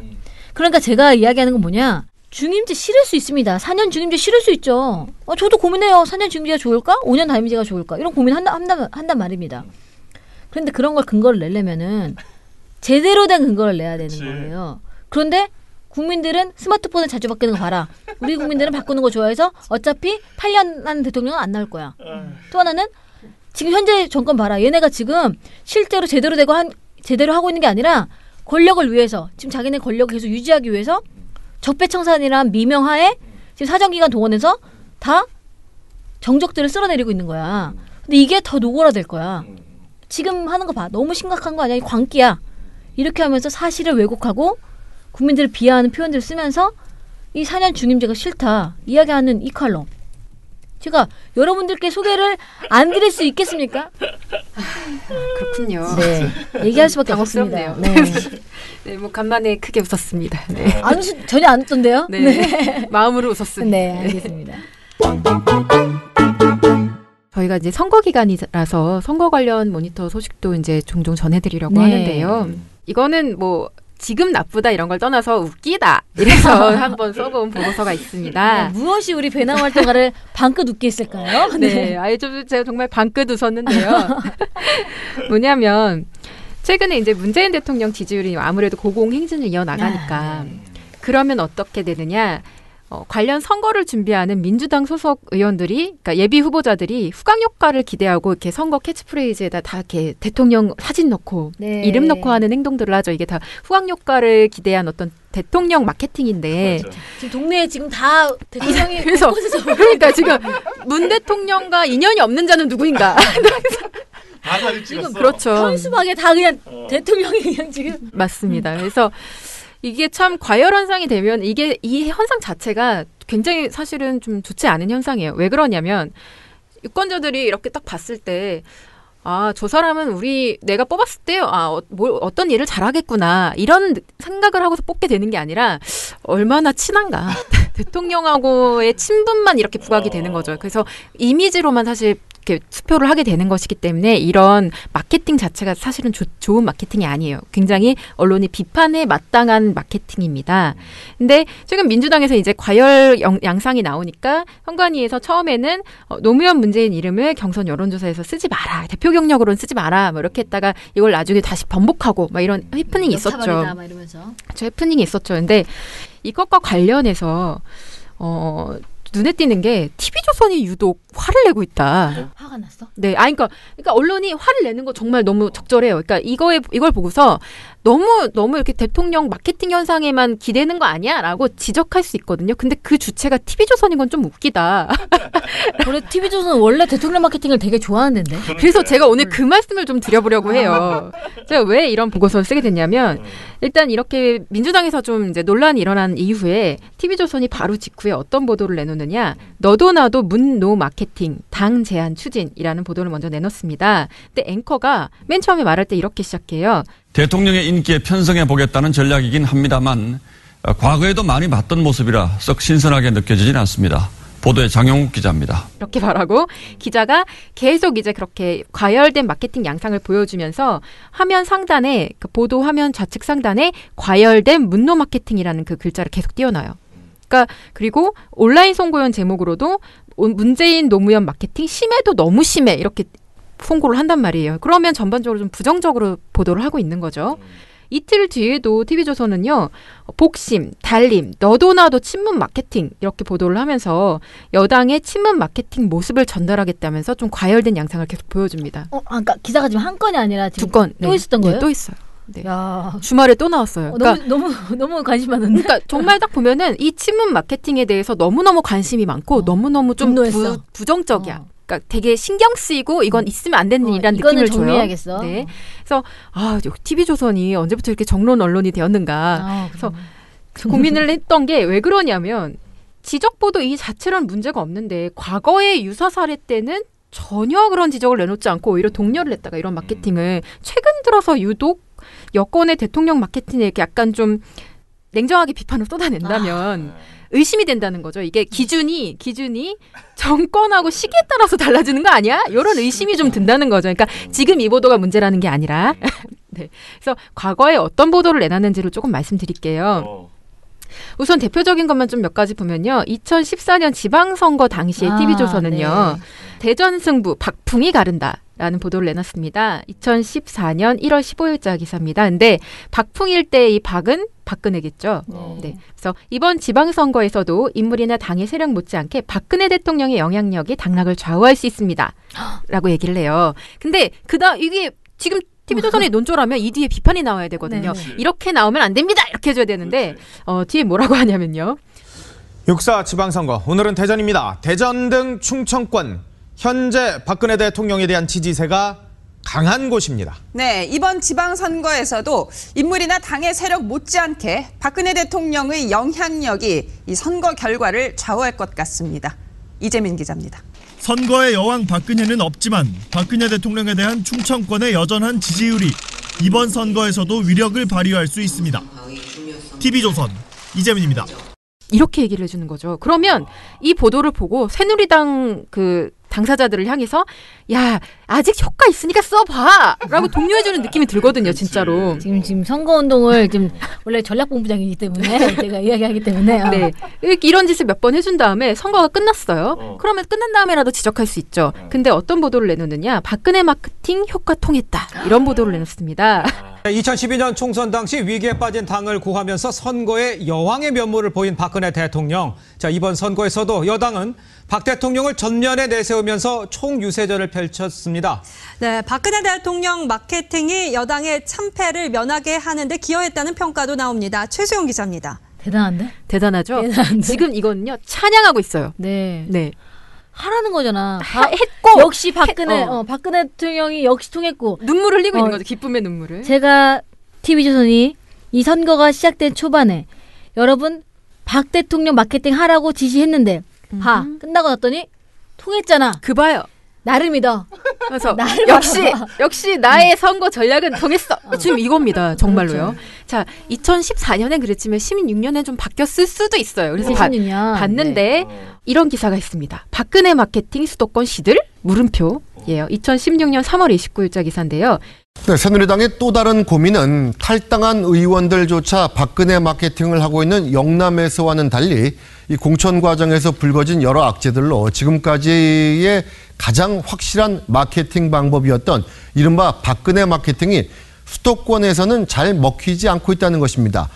그러니까 제가 이야기하는 건 뭐냐. 중임제 싫을 수 있습니다. 4년 중임제 싫을 수 있죠. 저도 고민해요. 4년 중임제가 좋을까? 5년 단임제가 좋을까? 이런 고민 한단 말입니다. 그런데 그런 걸 근거를 내려면은 제대로 된 근거를 내야 되는 거예요. 그런데 국민들은 스마트폰을 자주 바꾸는 거 봐라. 우리 국민들은 바꾸는 거 좋아해서 어차피 8년 하는 대통령은 안 나올 거야. 또 하나는 지금 현재 정권 봐라. 얘네가 지금 실제로 제대로 하고 있는 게 아니라 권력을 위해서 지금 자기네 권력을 계속 유지하기 위해서 적폐청산이란 미명하에 지금 사정기관 동원해서 다 정적들을 쓸어내리고 있는 거야. 근데 이게 더 노골화될 거야. 지금 하는 거 봐. 너무 심각한 거 아니야? 이 광기야. 이렇게 하면서 사실을 왜곡하고 국민들을 비하하는 표현들을 쓰면서 이 4년 중임제가 싫다. 이야기하는 이 칼럼. 제가 여러분들께 소개를 안 드릴 수 있겠습니까? 그렇군요. 네. 얘기할 수밖에 없습니다. 네. 네, 뭐 간만에 크게 웃었습니다. 네. 전혀 안 웃던데요? 네. 네. 마음으로 웃었습니다. 네, 알겠습니다. 저희가 이제 선거 기간이라서 선거 관련 모니터 소식도 이제 종종 전해드리려고 하는데요. 이거는 뭐 지금 나쁘다 이런 걸 떠나서 웃기다 이래서 한번 써본 보고서가 있습니다. 네, 무엇이 우리 배낭 활동가를 방긋 웃게 했을까요? 네, 아예 제가 정말 방긋 웃었는데요. 뭐냐면 최근에 이제 문재인 대통령 지지율이 아무래도 고공행진을 이어나가니까 그러면 어떻게 되느냐? 관련 선거를 준비하는 민주당 소속 의원들이, 그러니까 예비 후보자들이 후광 효과를 기대하고 이렇게 선거 캐치프레이즈에다 다 이렇게 대통령 사진 넣고 이름 넣고 하는 행동들을 하죠. 이게 다 후광 효과를 기대한 어떤 대통령 마케팅인데 지금 동네에 지금 다 대통령이 그래서 그러니까 지금 문 대통령과 인연이 없는 자는 누구인가? 다 사진 찍었어. 그렇죠. 현수막에 다 그냥 대통령이 그냥 지금 맞습니다. 그래서 이게 참 과열 현상이 되면 이 현상 자체가 굉장히 사실은 좀 좋지 않은 현상이에요. 왜 그러냐면 유권자들이 이렇게 딱 봤을 때 저 사람은 내가 뽑았을 때 어떤 일을 잘하겠구나 이런 생각을 하고서 뽑게 되는 게 아니라 얼마나 친한가 대통령하고의 친분만 이렇게 부각이 되는 거죠. 그래서 이미지로만 사실 이렇게 투표를 하게 되는 것이기 때문에 이런 마케팅 자체가 사실은 좋은 마케팅이 아니에요. 굉장히 언론이 비판에 마땅한 마케팅입니다. 근데 최근 민주당에서 이제 과열 양상이 나오니까 선관위에서 처음에는 노무현 문재인 이름을 경선 여론조사에서 쓰지 마라. 대표 경력으로는 쓰지 마라. 뭐 이렇게 했다가 이걸 나중에 다시 번복하고 막 이런 해프닝이 있었죠. 막 이러면서. 해프닝이 있었죠. 근데 이것과 관련해서 눈에 띄는 게 TV조선이 유독 화를 내고 있다. 화가 났어? 네, 그러니까 언론이 화를 내는 거 정말 너무 적절해요. 그러니까 이걸 보고서 너무 이렇게 대통령 마케팅 현상에만 기대는 거 아니야라고 지적할 수 있거든요. 근데 그 주체가 TV조선인 건 좀 웃기다. 원래 TV조선은 원래 대통령 마케팅을 되게 좋아하는 데인데. 그래서 제가 오늘 그 말씀을 좀 드려보려고 해요. 제가 왜 이런 보고서를 쓰게 됐냐면 일단 이렇게 민주당에서 좀 이제 논란이 일어난 이후에 TV조선이 바로 직후에 어떤 보도를 내놓느냐. 너도 나도 문노 마케팅 당 제안 추진이라는 보도를 먼저 내놓습니다. 근데 앵커가 맨 처음에 말할 때 이렇게 시작해요. 대통령의 인기에 편성해 보겠다는 전략이긴 합니다만 과거에도 많이 봤던 모습이라 썩 신선하게 느껴지진 않습니다. 보도의 장영욱 기자입니다. 이렇게 말하고 기자가 계속 이제 그렇게 과열된 마케팅 양상을 보여주면서 화면 상단에 보도 화면 좌측 상단에 과열된 문노 마케팅이라는 그 글자를 계속 띄워놔요. 그러니까 그리고 온라인 송고연 제목으로도 문재인 노무현 마케팅 심해도 너무 심해 이렇게 송고를 한단 말이에요. 그러면 전반적으로 좀 부정적으로 보도를 하고 있는 거죠. 이틀 뒤에도 TV조선은요. 복심, 달림, 너도 나도 친문 마케팅 이렇게 보도를 하면서 여당의 친문 마케팅 모습을 전달하겠다면서 좀 과열된 양상을 계속 보여줍니다. 그러니까 기사가 지금 한 건이 아니라 지금 2건 또 있었던 거예요? 네, 또 있어요. 네. 야. 주말에 또 나왔어요. 그러니까 너무 관심 많은데. 그러니까 정말 딱 보면은 이 친문 마케팅에 대해서 너무너무 관심이 많고 너무너무 좀 부정적이야. 그러니까 되게 신경 쓰이고 이건 있으면 안 되는 일이라는 느낌을 줘요. 정리해야겠어. 네. 그래서 TV조선이 언제부터 이렇게 정론 언론이 되었는가. 그래서 고민을 했던 게 왜 그러냐면 지적 보도 이 자체로는 문제가 없는데 과거의 유사 사례 때는 전혀 그런 지적을 내놓지 않고 오히려 독려를 했다가 이런 마케팅을 최근 들어서 유독 여권의 대통령 마케팅에 이렇게 약간 좀 냉정하게 비판을 쏟아낸다면 의심이 된다는 거죠. 이게 기준이 정권하고 시기에 따라서 달라지는 거 아니야? 이런 의심이 좀 든다는 거죠. 그러니까 지금 이 보도가 문제라는 게 아니라 네. 그래서 과거에 어떤 보도를 내놨는지를 조금 말씀드릴게요. 우선 대표적인 것만 좀 몇 가지 보면요. 2014년 지방선거 당시에 TV조선은요. 네. 대전 승부 박풍이 가른다라는 보도를 내놨습니다. 2014년 1월 15일자 기사입니다. 근데 박풍일 때 이 박은 박근혜겠죠. 네. 그래서 이번 지방선거에서도 인물이나 당의 세력 못지않게 박근혜 대통령의 영향력이 당락을 좌우할 수 있습니다. 라고 얘기를 해요. 근데 이게 지금 TV조선이 논조라면 이 뒤에 비판이 나와야 되거든요. 네. 이렇게 나오면 안 됩니다. 이렇게 해줘야 되는데 뒤에 뭐라고 하냐면요. 6.4 지방선거 오늘은 대전입니다. 대전 등 충청권 현재 박근혜 대통령에 대한 지지세가 강한 곳입니다. 네, 이번 지방선거에서도 인물이나 당의 세력 못지않게 박근혜 대통령의 영향력이 이 선거 결과를 좌우할 것 같습니다. 이재민 기자입니다. 선거의 여왕 박근혜는 없지만 박근혜 대통령에 대한 충청권의 여전한 지지율이 이번 선거에서도 위력을 발휘할 수 있습니다. TV조선 이재민입니다. 이렇게 얘기를 해주는 거죠. 그러면 이 보도를 보고 새누리당 당사자들을 향해서 야 아직 효과 있으니까 써봐 라고 독려해주는 느낌이 들거든요. 진짜로. 지금 선거운동을 지금 원래 전략본부장이기 때문에 제가 이야기하기 때문에 네. 이런 짓을 몇 번 해준 다음에 선거가 끝났어요. 그러면 끝난 다음에라도 지적할 수 있죠. 근데 어떤 보도를 내놓느냐. 박근혜 마케팅 효과 통했다. 이런 보도를 내놓습니다. 2012년 총선 당시 위기에 빠진 당을 구하면서 선거의 여왕의 면모를 보인 박근혜 대통령. 자, 이번 선거에서도 여당은 박 대통령을 전면에 내세우면서 총유세전을 펼쳤습니다. 네, 박근혜 대통령 마케팅이 여당의 참패를 면하게 하는데 기여했다는 평가도 나옵니다. 최수용 기자입니다. 대단한데? 대단하죠? 지금 이거는요. 찬양하고 있어요. 네. 네. 하라는 거잖아. 했고 역시 박근혜 대통령이 역시 통했고 눈물을 흘리고 있는 거죠. 기쁨의 눈물을. 제가 TV조선이 이 선거가 시작된 초반에 여러분 박 대통령 마케팅 하라고 지시했는데 끝나고 났더니 통했잖아. 그 봐요. 나를 믿어. 그래서 역시 나의 선거 전략은 통했어. 지금 이겁니다. 정말로요. 그렇죠. 자, 2014년엔 그랬지만 16년에 좀 바뀌었을 수도 있어요. 그래서 봤는데 이런 기사가 있습니다. 박근혜 마케팅 수도권 시들 물음표예요. 2016년 3월 29일자 기사인데요. 네, 새누리당의 또 다른 고민은 탈당한 의원들조차 박근혜 마케팅을 하고 있는 영남에서와는 달리 이 공천 과정에서 불거진 여러 악재들로 지금까지의 가장 확실한 마케팅 방법이었던 이른바 박근혜 마케팅이 수도권에서는 잘 먹히지 않고 있다는 것입니다.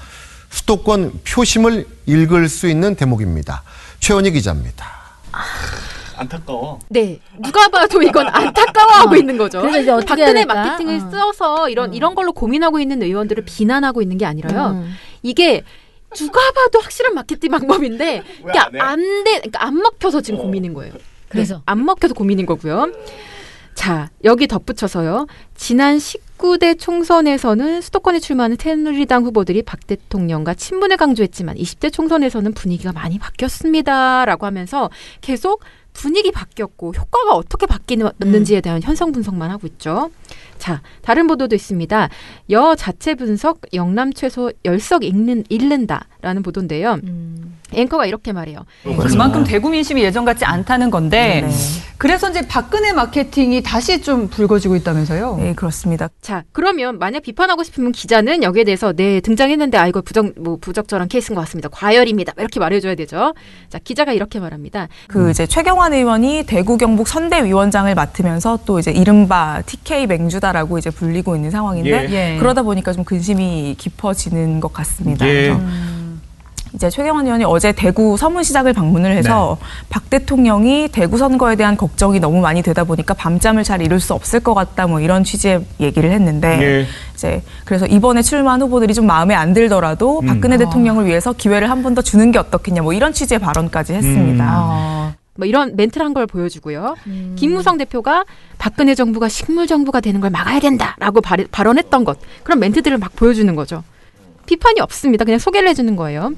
수도권 표심을 읽을 수 있는 대목입니다. 최원희 기자입니다. 안타까워. 네, 누가 봐도 이건 안타까워하고 있는 거죠. 그래서 이제 어떻게 박근혜 마케팅을 써서 이런 걸로 고민하고 있는 의원들을 비난하고 있는 게 아니라요. 이게 누가 봐도 확실한 마케팅 방법인데 이게 그러니까 안 먹혀서 지금 고민인 거예요. 그래서 안 먹혀서 고민인 거고요. 자, 여기 덧붙여서요. 지난 19대 총선에서는 수도권에 출마하는 새누리당 후보들이 박 대통령과 친분을 강조했지만 20대 총선에서는 분위기가 많이 바뀌었습니다라고 하면서 계속 분위기 바뀌었고 효과가 어떻게 바뀌었는지에 대한 현상 분석만 하고 있죠. 자, 다른 보도도 있습니다. 여 자체 분석 영남 최소 10석 잃는다라는 보도인데요. 앵커가 이렇게 말해요. 그만큼 대구 민심이 예전 같지 않다는 건데 그래서 이제 박근혜 마케팅이 다시 좀 불거지고 있다면서요? 네, 그렇습니다. 자, 그러면 만약 비판하고 싶으면 기자는 여기에 대해서 네, 등장했는데 이거 부적절한 케이스인 것 같습니다. 과열입니다. 이렇게 말해줘야 되죠. 자, 기자가 이렇게 말합니다. 이제 최경환 의원이 대구 경북 선대위원장을 맡으면서 또 이제 이른바 TK 맹주다라고 이제 불리고 있는 상황인데 그러다 보니까 좀 근심이 깊어지는 것 같습니다. 이제 최경환 의원이 어제 대구 서문시장을 방문을 해서 박 대통령이 대구 선거에 대한 걱정이 너무 많이 되다 보니까 밤잠을 잘 이룰 수 없을 것 같다 뭐 이런 취지의 얘기를 했는데 이제 그래서 이번에 출마한 후보들이 좀 마음에 안 들더라도 박근혜 대통령을 위해서 기회를 한 번 더 주는 게 어떻겠냐 뭐 이런 취지의 발언까지 했습니다. 뭐 이런 멘트를 한 걸 보여주고요. 김무성 대표가 박근혜 정부가 식물 정부가 되는 걸 막아야 된다라고 발언했던 것, 그런 멘트들을 막 보여주는 거죠. 비판이 없습니다. 그냥 소개를 해주는 거예요.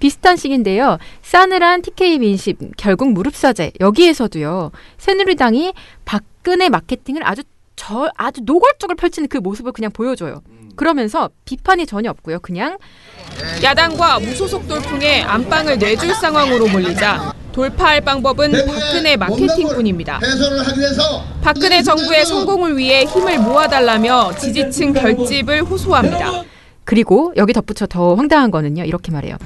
비슷한 식인데요. 싸늘한 TK 민심, 결국 무릎사제. 여기에서도요. 새누리당이 박근혜 마케팅을 아주 노골적으로 펼치는 그 모습을 그냥 보여줘요. 그러면서 비판이 전혀 없고요. 그냥 야당과 무소속 돌풍에 안방을 내줄 상황으로 몰리자 돌파할 방법은 박근혜 마케팅뿐입니다. 박근혜 정부의 성공을 위해 힘을 모아달라며 지지층 결집을 호소합니다. 그리고 여기 덧붙여 더 황당한 거는요. 이렇게 말해요.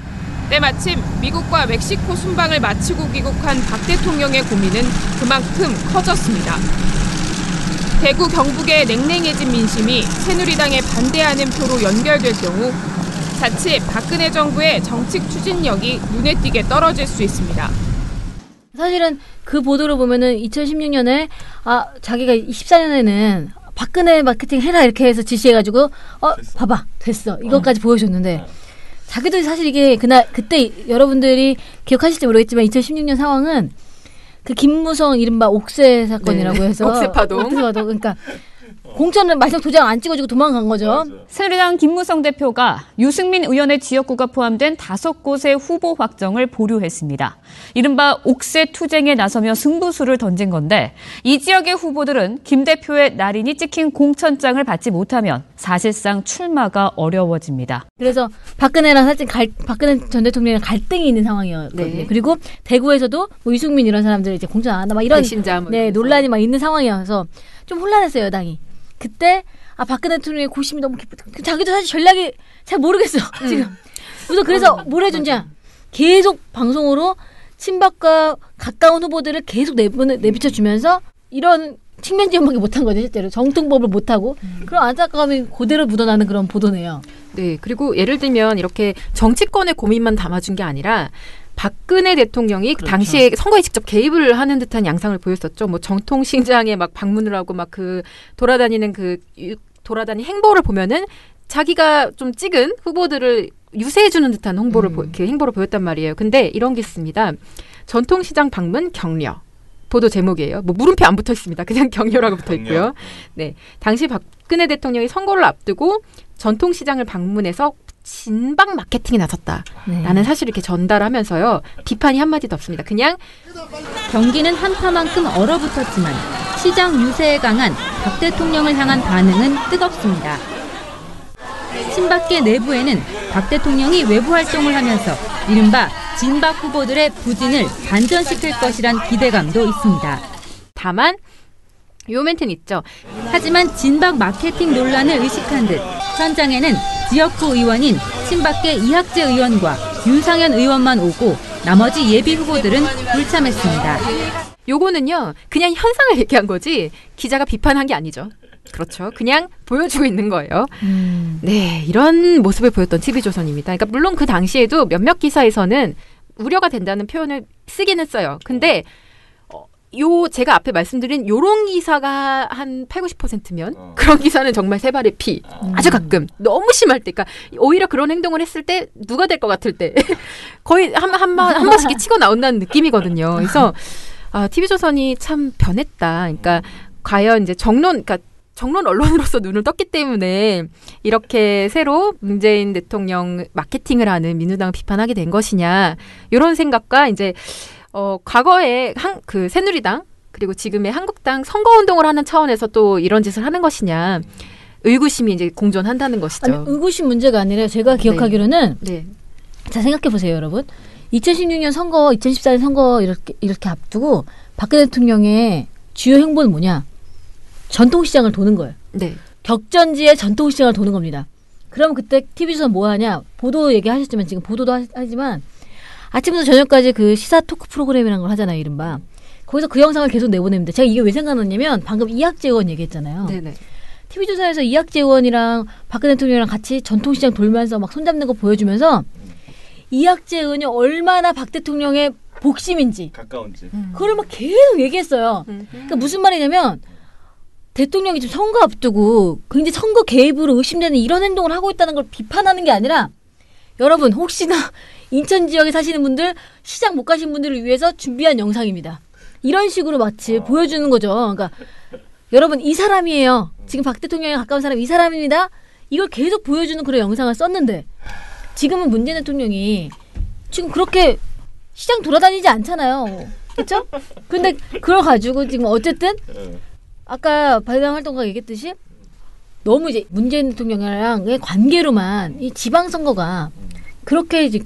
때마침 미국과 멕시코 순방을 마치고 귀국한 박 대통령의 고민은 그만큼 커졌습니다. 대구 경북의 냉랭해진 민심이 새누리당에 반대하는 표로 연결될 경우 자칫 박근혜 정부의 정책 추진력이 눈에 띄게 떨어질 수 있습니다. 사실은 그 보도를 보면은 2016년에 자기가 24년에는 박근혜 마케팅 해라 이렇게 해서 지시해가지고 봐봐 됐어 이것까지 보여줬는데 자기도 사실 이게 그때 여러분들이 기억하실지 모르겠지만 2016년 상황은 그 김무성 이른바 옥새 사건이라고 해서 옥새파동 그러니까 공천을 마지막 도장 안 찍어주고 도망간 거죠. 새누리당 김무성 대표가 유승민 의원의 지역구가 포함된 5곳의 후보 확정을 보류했습니다. 이른바 옥새 투쟁에 나서며 승부수를 던진 건데 이 지역의 후보들은 김 대표의 날인이 찍힌 공천장을 받지 못하면 사실상 출마가 어려워집니다. 그래서 박근혜랑 사실 박근혜 전 대통령이랑 갈등이 있는 상황이었거든요. 그리고 대구에서도 뭐 유승민 이런 사람들 이제 공천 안 한다 막 이런 논란이 막 있는 상황이어서 좀 혼란했어요, 여당이. 그때 박근혜 대통령의 고심이 너무 깊었다. 자기도 사실 전략이 잘 모르겠어 지금. 그래서 뭘 해준지 계속 방송으로 친박과 가까운 후보들을 계속 내비쳐주면서 이런 측면 지원밖에 못한 거죠. 실제로 정통법을 못하고 그런 안타까움이 그대로 묻어나는 그런 보도네요. 네, 그리고 예를 들면 이렇게 정치권의 고민만 담아준 게 아니라 박근혜 대통령이 그렇죠. 당시에 선거에 직접 개입을 하는 듯한 양상을 보였었죠. 뭐 정통시장에 막 방문을 하고 막 돌아다니는 행보를 보면은 자기가 좀 찍은 후보들을 유세해주는 듯한 행보를 보였단 말이에요. 근데 이런 게 있습니다. 전통시장 방문 격려. 보도 제목이에요. 뭐 물음표 안 붙어 있습니다. 그냥 격려라고 붙어 있고요. 네, 당시 박근혜 대통령이 선거를 앞두고 전통시장을 방문해서 진박 마케팅에 나섰다라는 사실을 이렇게 전달하면서요. 비판이 한마디도 없습니다. 그냥 경기는 한파만큼 얼어붙었지만 시장 유세에 강한 박 대통령을 향한 반응은 뜨겁습니다. 친박계 내부에는 박 대통령이 외부 활동을 하면서 이른바 진박 후보들의 부진을 반전시킬 것이란 기대감도 있습니다. 다만 요 멘트는 있죠. 하지만 진박 마케팅 논란을 의식한 듯 현장에는 지역구 의원인 친박계 이학재 의원과 윤상현 의원만 오고 나머지 예비 후보들은 불참했습니다. 요거는요. 그냥 현상을 얘기한 거지 기자가 비판한 게 아니죠. 그렇죠. 그냥 보여주고 있는 거예요. 네, 이런 모습을 보였던 TV조선입니다. 그러니까 물론 그 당시에도 몇몇 기사에서는 우려가 된다는 표현을 쓰기는 써요. 근데 제가 앞에 말씀드린 요런 기사가 한 80~90%면 그런 기사는 정말 세 발의 피. 아주 가끔 너무 심할 때, 그러니까 오히려 그런 행동을 했을 때 누가 될 것 같을 때 거의 한 번씩 치고 나온다는 느낌이거든요. 그래서 TV조선이 참 변했다. 그러니까 과연 이제 정론 언론으로서 눈을 떴기 때문에 이렇게 새로 문재인 대통령 마케팅을 하는 민주당을 비판하게 된 것이냐 이런 생각과 이제 과거에 그 새누리당 그리고 지금의 한국당 선거운동을 하는 차원에서 또 이런 짓을 하는 것이냐 의구심이 이제 공존한다는 것이죠. 아니, 의구심 문제가 아니라 제가 기억하기로는 자 생각해 보세요, 여러분. 2016년 선거, 2014년 선거 이렇게 앞두고 박근혜 대통령의 주요 행보는 뭐냐? 전통시장을 도는 거예요. 네. 격전지의 전통시장을 도는 겁니다. 그럼 그때 TV조선 뭐 하냐? 보도 얘기하셨지만 지금 보도도 하지만 아침부터 저녁까지 그 시사 토크 프로그램이라는 걸 하잖아요, 이른바. 거기서 그 영상을 계속 내보냅니다. 제가 이게 왜 생각났냐면 방금 이학재 의원 얘기했잖아요. 네네. TV조선에서 이학재 의원이랑 박근혜 대통령이랑 같이 전통시장 돌면서 막 손잡는 거 보여주면서 이학재 의원이 얼마나 박 대통령의 복심인지 가까운지 그걸 막 계속 얘기했어요. 그러니까 무슨 말이냐면 대통령이 지금 선거 앞두고 굉장히 선거 개입으로 의심되는 이런 행동을 하고 있다는 걸 비판하는 게 아니라 여러분 혹시나 인천 지역에 사시는 분들 시장 못 가신 분들을 위해서 준비한 영상입니다. 이런 식으로 마치 보여주는 거죠. 그러니까 여러분 이 사람이에요. 지금 박 대통령에 가까운 사람 이 사람입니다. 이걸 계속 보여주는 그런 영상을 썼는데 지금은 문재인 대통령이 지금 그렇게 시장 돌아다니지 않잖아요. 그렇죠? 근데 그걸 가지고 지금 어쨌든 아까 발당 활동가 얘기했듯이 너무 이제 문재인 대통령이랑의 관계로만 이 지방선거가 그렇게 이제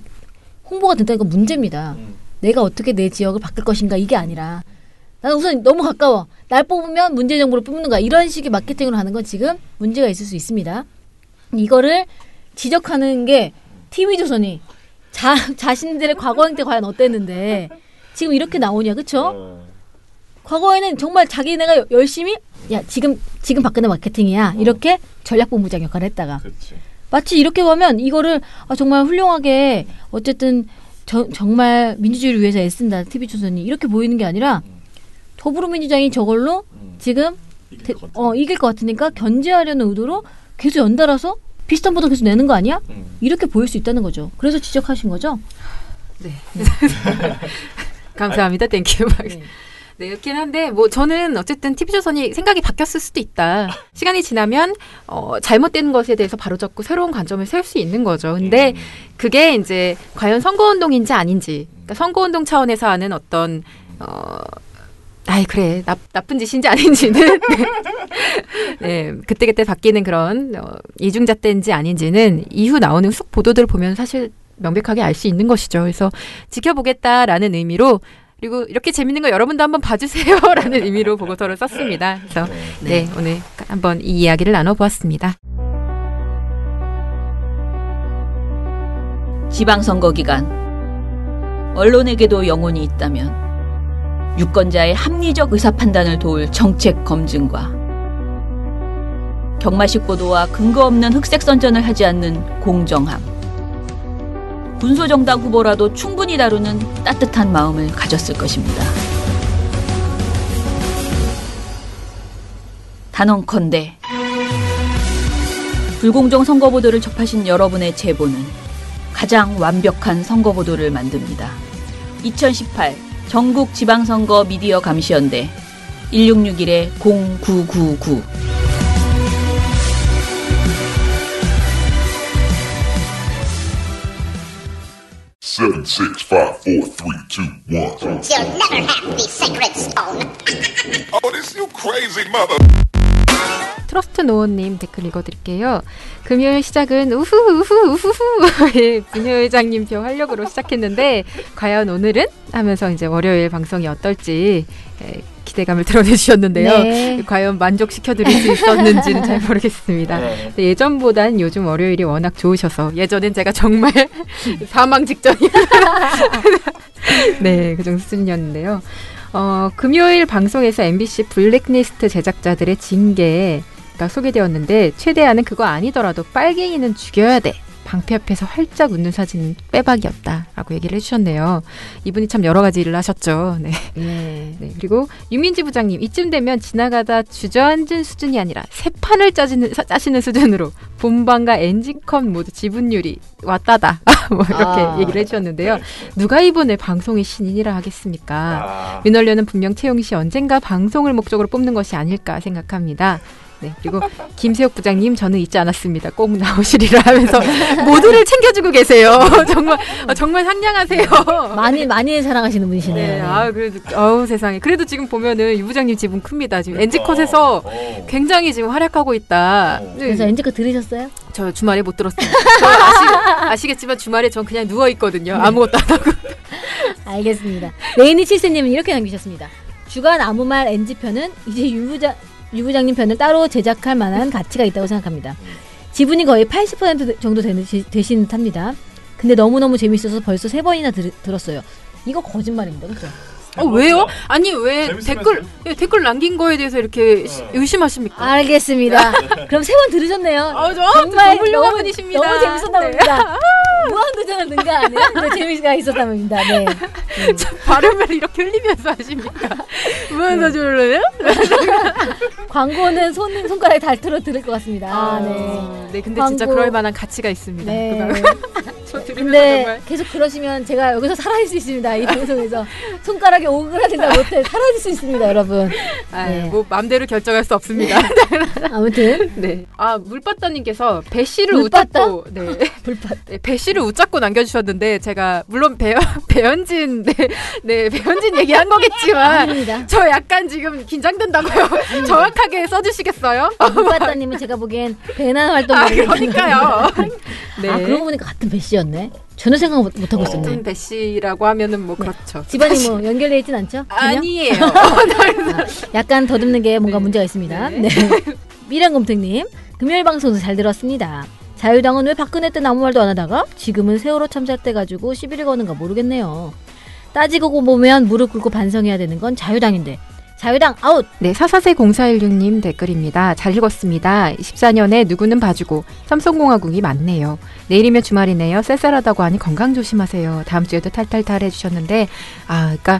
홍보가 된다니까 문제입니다. 내가 어떻게 내 지역을 바꿀 것인가 이게 아니라 나는 우선 너무 가까워. 날 뽑으면 문재인 정부를 뽑는 거야. 이런 식의 마케팅으로 하는 건 지금 문제가 있을 수 있습니다. 이거를 지적하는 게 TV조선이 자신들의 과거 행태 과연 어땠는데 지금 이렇게 나오냐, 그렇죠? 과거에는 정말 자기네가 열심히 야 지금 박근혜 마케팅이야 이렇게 전략본부장 역할을 했다가 마치 이렇게 보면 이거를 정말 훌륭하게 어쨌든 정말 민주주의를 위해서 애쓴다 TV조선이 이렇게 보이는 게 아니라 더불어민주당이 저걸로 지금 이길 것 같으니까 견제하려는 의도로 계속 연달아서 비슷한 보도 계속 내는 거 아니야? 이렇게 보일 수 있다는 거죠. 그래서 지적하신 거죠? 네. 감사합니다. 땡큐. 네, 그렇긴 한데 뭐 저는 어쨌든 TV조선이 생각이 바뀌었을 수도 있다. 시간이 지나면 잘못된 것에 대해서 바로잡고 새로운 관점을 세울 수 있는 거죠. 근데 그게 이제 과연 선거운동인지 아닌지, 그러니까 선거운동 차원에서 하는 어떤 그래 나쁜 짓인지 아닌지는 네, 그때그때 바뀌는 그런 이중잣대인지 아닌지는 이후 나오는 쑥 보도들을 보면 사실 명백하게 알 수 있는 것이죠. 그래서 지켜보겠다라는 의미로 그리고 이렇게 재밌는 거 여러분도 한번 봐주세요라는 의미로 보고서를 썼습니다. 그래서 네, 오늘 한번 이 이야기를 나눠보았습니다. 지방선거 기간 언론에게도 영혼이 있다면 유권자의 합리적 의사판단을 도울 정책 검증과 경마식 보도와 근거 없는 흑색 선전을 하지 않는 공정함, 군소정당 후보라도 충분히 다루는 따뜻한 마음을 가졌을 것입니다. 단언컨대 불공정 선거보도를 접하신 여러분의 제보는 가장 완벽한 선거보도를 만듭니다. 2018 전국 지방선거 미디어 감시연대 1661-0999 7, 6, 5, 4, 3, 2, 1. You'll never have the sacred stone. Oh, this you crazy mother. 트러스트 노원님 댓글 읽어드릴게요. 금요일 시작은 우후후후후후 부녀회장님 표 활력으로 시작했는데 과연 오늘은? 하면서 이제 월요일 방송이 어떨지 기대감을 드러내주셨는데요. 네. 과연 만족시켜드릴 수 있었는지는 잘 모르겠습니다. 예전보단 요즘 월요일이 워낙 좋으셔서 예전엔 제가 정말 사망 직전이었어요. 네, 그 정도 수준이었는데요. 금요일 방송에서 MBC 블랙리스트 제작자들의 징계가 소개되었는데 최대한은 그거 아니더라도 빨갱이는 죽여야 돼. 방패 앞에서 활짝 웃는 사진은 빼박이었다라고 얘기를 해주셨네요. 이분이 참 여러 가지 일을 하셨죠. 네. 네. 그리고 유민지 부장님 이쯤 되면 지나가다 주저앉은 수준이 아니라 새 판을 짜시는 수준으로 본방과 엔진컷 모두 지분율이 왔다다. 뭐 이렇게 얘기를 해주셨는데요. 누가 이번에 방송의 신인이라 하겠습니까? 윤월련은 분명 채용 시 언젠가 방송을 목적으로 뽑는 것이 아닐까 생각합니다. 네, 그리고 김세욱 부장님 저는 잊지 않았습니다. 꼭 나오시리라 하면서 모두를 챙겨주고 계세요. 정말 상냥하세요. 많이 사랑하시는 분이시네요. 네, 그래도 세상에. 그래도 지금 보면은 유 부장님 집은 큽니다. 지금 NG컷에서 굉장히 지금 활약하고 있다. 그래서 NG컷 들으셨어요? 저 주말에 못 들었어요. 아시겠지만 주말에 전 그냥 누워 있거든요. 아무것도 안 하고. 알겠습니다. 레이니 칠세님은 이렇게 남기셨습니다. 주간 아무 말 NG편은 이제 유 부장님 편을 따로 제작할 만한 가치가 있다고 생각합니다. 지분이 거의 80% 정도 되신 듯합니다. 근데 너무너무 재밌어서 벌써 3번이나 들었어요. 이거 거짓말입니다. 그렇죠? 왜요? 아니 왜 댓글 남긴 거에 대해서 이렇게 의심하십니까? 알겠습니다. 그럼 3번 들으셨네요. 정말 훌륭한 분이십니다. 너무 재밌었나 봅니다. 무한도전을 능가하는 재미가 있었답니다. 네. 발음을 이렇게 흘리면서 하십니까? 무한도전을요? 광고는 손가락에 닳도록 들을 것 같습니다. 네, 근데 진짜 그럴 만한 가치가 있습니다. 네. 근데 정말. 계속 그러시면 제가 여기서 사라질 수 있습니다. 이 방송에서 손가락에 오그라들다 못해 사라질 수 있습니다, 여러분. 네. 뭐 마음대로 결정할 수 없습니다. 아무튼 네. 물바따님께서 배 씨를 웃잡고 배 씨를 웃잡고 남겨주셨는데 제가 물론 배현진 배현진 얘기한 거겠지만 아닙니다. 저 약간 지금 긴장된다고요. 정확하게 써주시겠어요? 물바따님은 제가 보기엔 배난 활동 그러니까요. 네. 그러고 보니까 같은 배 씨였네. 전혀 생각 못하고 있었네. 같은 배 씨라고 하면은 뭐 그렇죠. 집안이 뭐 연결되어 있진 않죠? 아니에요. 약간 더듬는 게 뭔가 문제가 있습니다. 네. 미량곰탱님, 금요일 방송도 잘 들었습니다. 자유당은 왜 박근혜 때는 아무 말도 안 하다가 지금은 세월호 참사 때 가지고 시비를 거는가 모르겠네요. 따지고 보면 무릎 꿇고 반성해야 되는 건 자유당인데 자유당 아웃! 네, 4400416님 댓글입니다. 잘 읽었습니다. 14년에 누구는 봐주고 삼성공화국이 많네요. 내일이면 주말이네요. 쌀쌀하다고 하니 건강 조심하세요. 다음 주에도 탈탈탈 해주셨는데 그러니까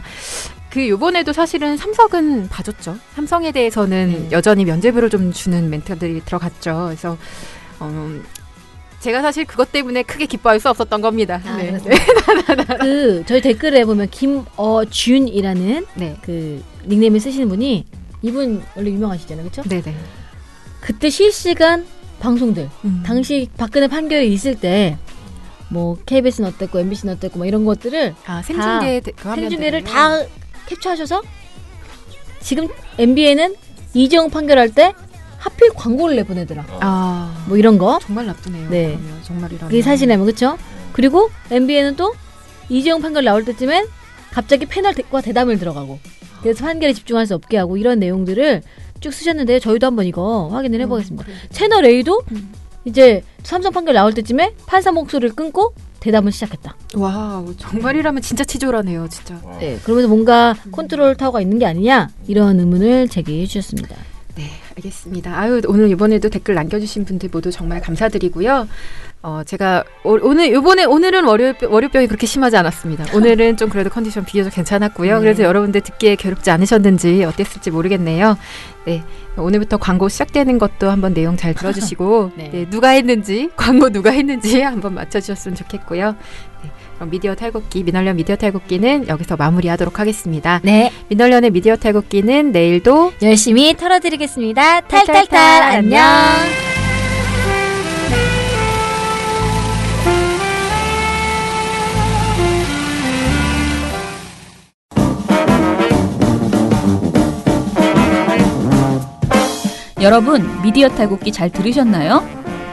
요번에도 사실은 삼성은 봐줬죠. 삼성에 대해서는 여전히 면죄부를 좀 주는 멘트들이 들어갔죠. 그래서 제가 사실 그것 때문에 크게 기뻐할 수 없었던 겁니다. 네. 저희 댓글에 보면 김어준이라는 그 닉네임을 쓰시는 분이 이분 원래 유명하시잖아요, 그렇죠? 네네. 그때 실시간 방송들 당시 박근혜 판결이 있을 때 뭐 KBS는 어땠고 MBC는 어땠고 뭐 이런 것들을 생중계를 다 캡처하셔서 지금 MBN은 이재용 판결할 때 하필 광고를 내보내더라. 뭐 이런 거. 정말 나쁘네요. 네. 정말이라면. 그게 사실이라면 그렇죠? 그리고 MBN은 또 이재용 판결 나올 때쯤엔 갑자기 패널과 대담을 들어가고 그래서 판결에 집중할 수 없게 하고 이런 내용들을 쭉 쓰셨는데 저희도 한번 이거 확인을 해보겠습니다. 채널 A도 이제 삼성 판결 나올 때쯤에 판사 목소리를 끊고 대담을 시작했다. 와, 정말이라면 진짜 치졸하네요, 진짜. 네, 그러면서 뭔가 컨트롤 타워가 있는 게 아니냐 이런 의문을 제기해 주셨습니다. 네, 알겠습니다. 오늘 이번에도 댓글 남겨주신 분들 모두 정말 감사드리고요. 제가 오늘은 월요병이 그렇게 심하지 않았습니다. 오늘은 좀 그래도 컨디션 비교적 괜찮았고요. 그래서 여러분들 듣기에 괴롭지 않으셨는지 어땠을지 모르겠네요. 네, 오늘부터 광고 시작되는 것도 한번 내용 잘 들어주시고 네, 누가 했는지 광고 누가 했는지 한번 맞춰주셨으면 좋겠고요. 네. 그럼 미디어 탈곡기 민얼련 미디어 탈곡기는 여기서 마무리하도록 하겠습니다. 네, 민얼련의 미디어 탈곡기는 내일도 열심히 털어드리겠습니다. 탈탈탈 안녕. 여러분, 미디어 탈곡기 잘 들으셨나요?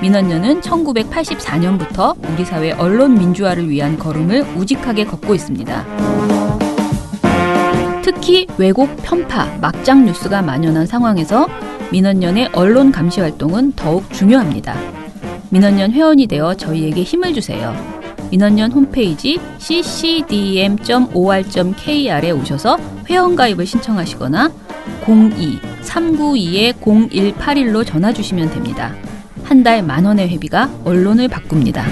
민원연은 1984년부터 우리 사회 언론 민주화를 위한 걸음을 우직하게 걷고 있습니다. 특히 왜곡, 편파, 막장 뉴스가 만연한 상황에서 민원연의 언론 감시 활동은 더욱 중요합니다. 민원연 회원이 되어 저희에게 힘을 주세요. 민원연 홈페이지 ccdm.or.kr에 오셔서 회원가입을 신청하시거나 02-392-0181로 전화 주시면 됩니다. 한 달 10,000원의 회비가 언론을 바꿉니다.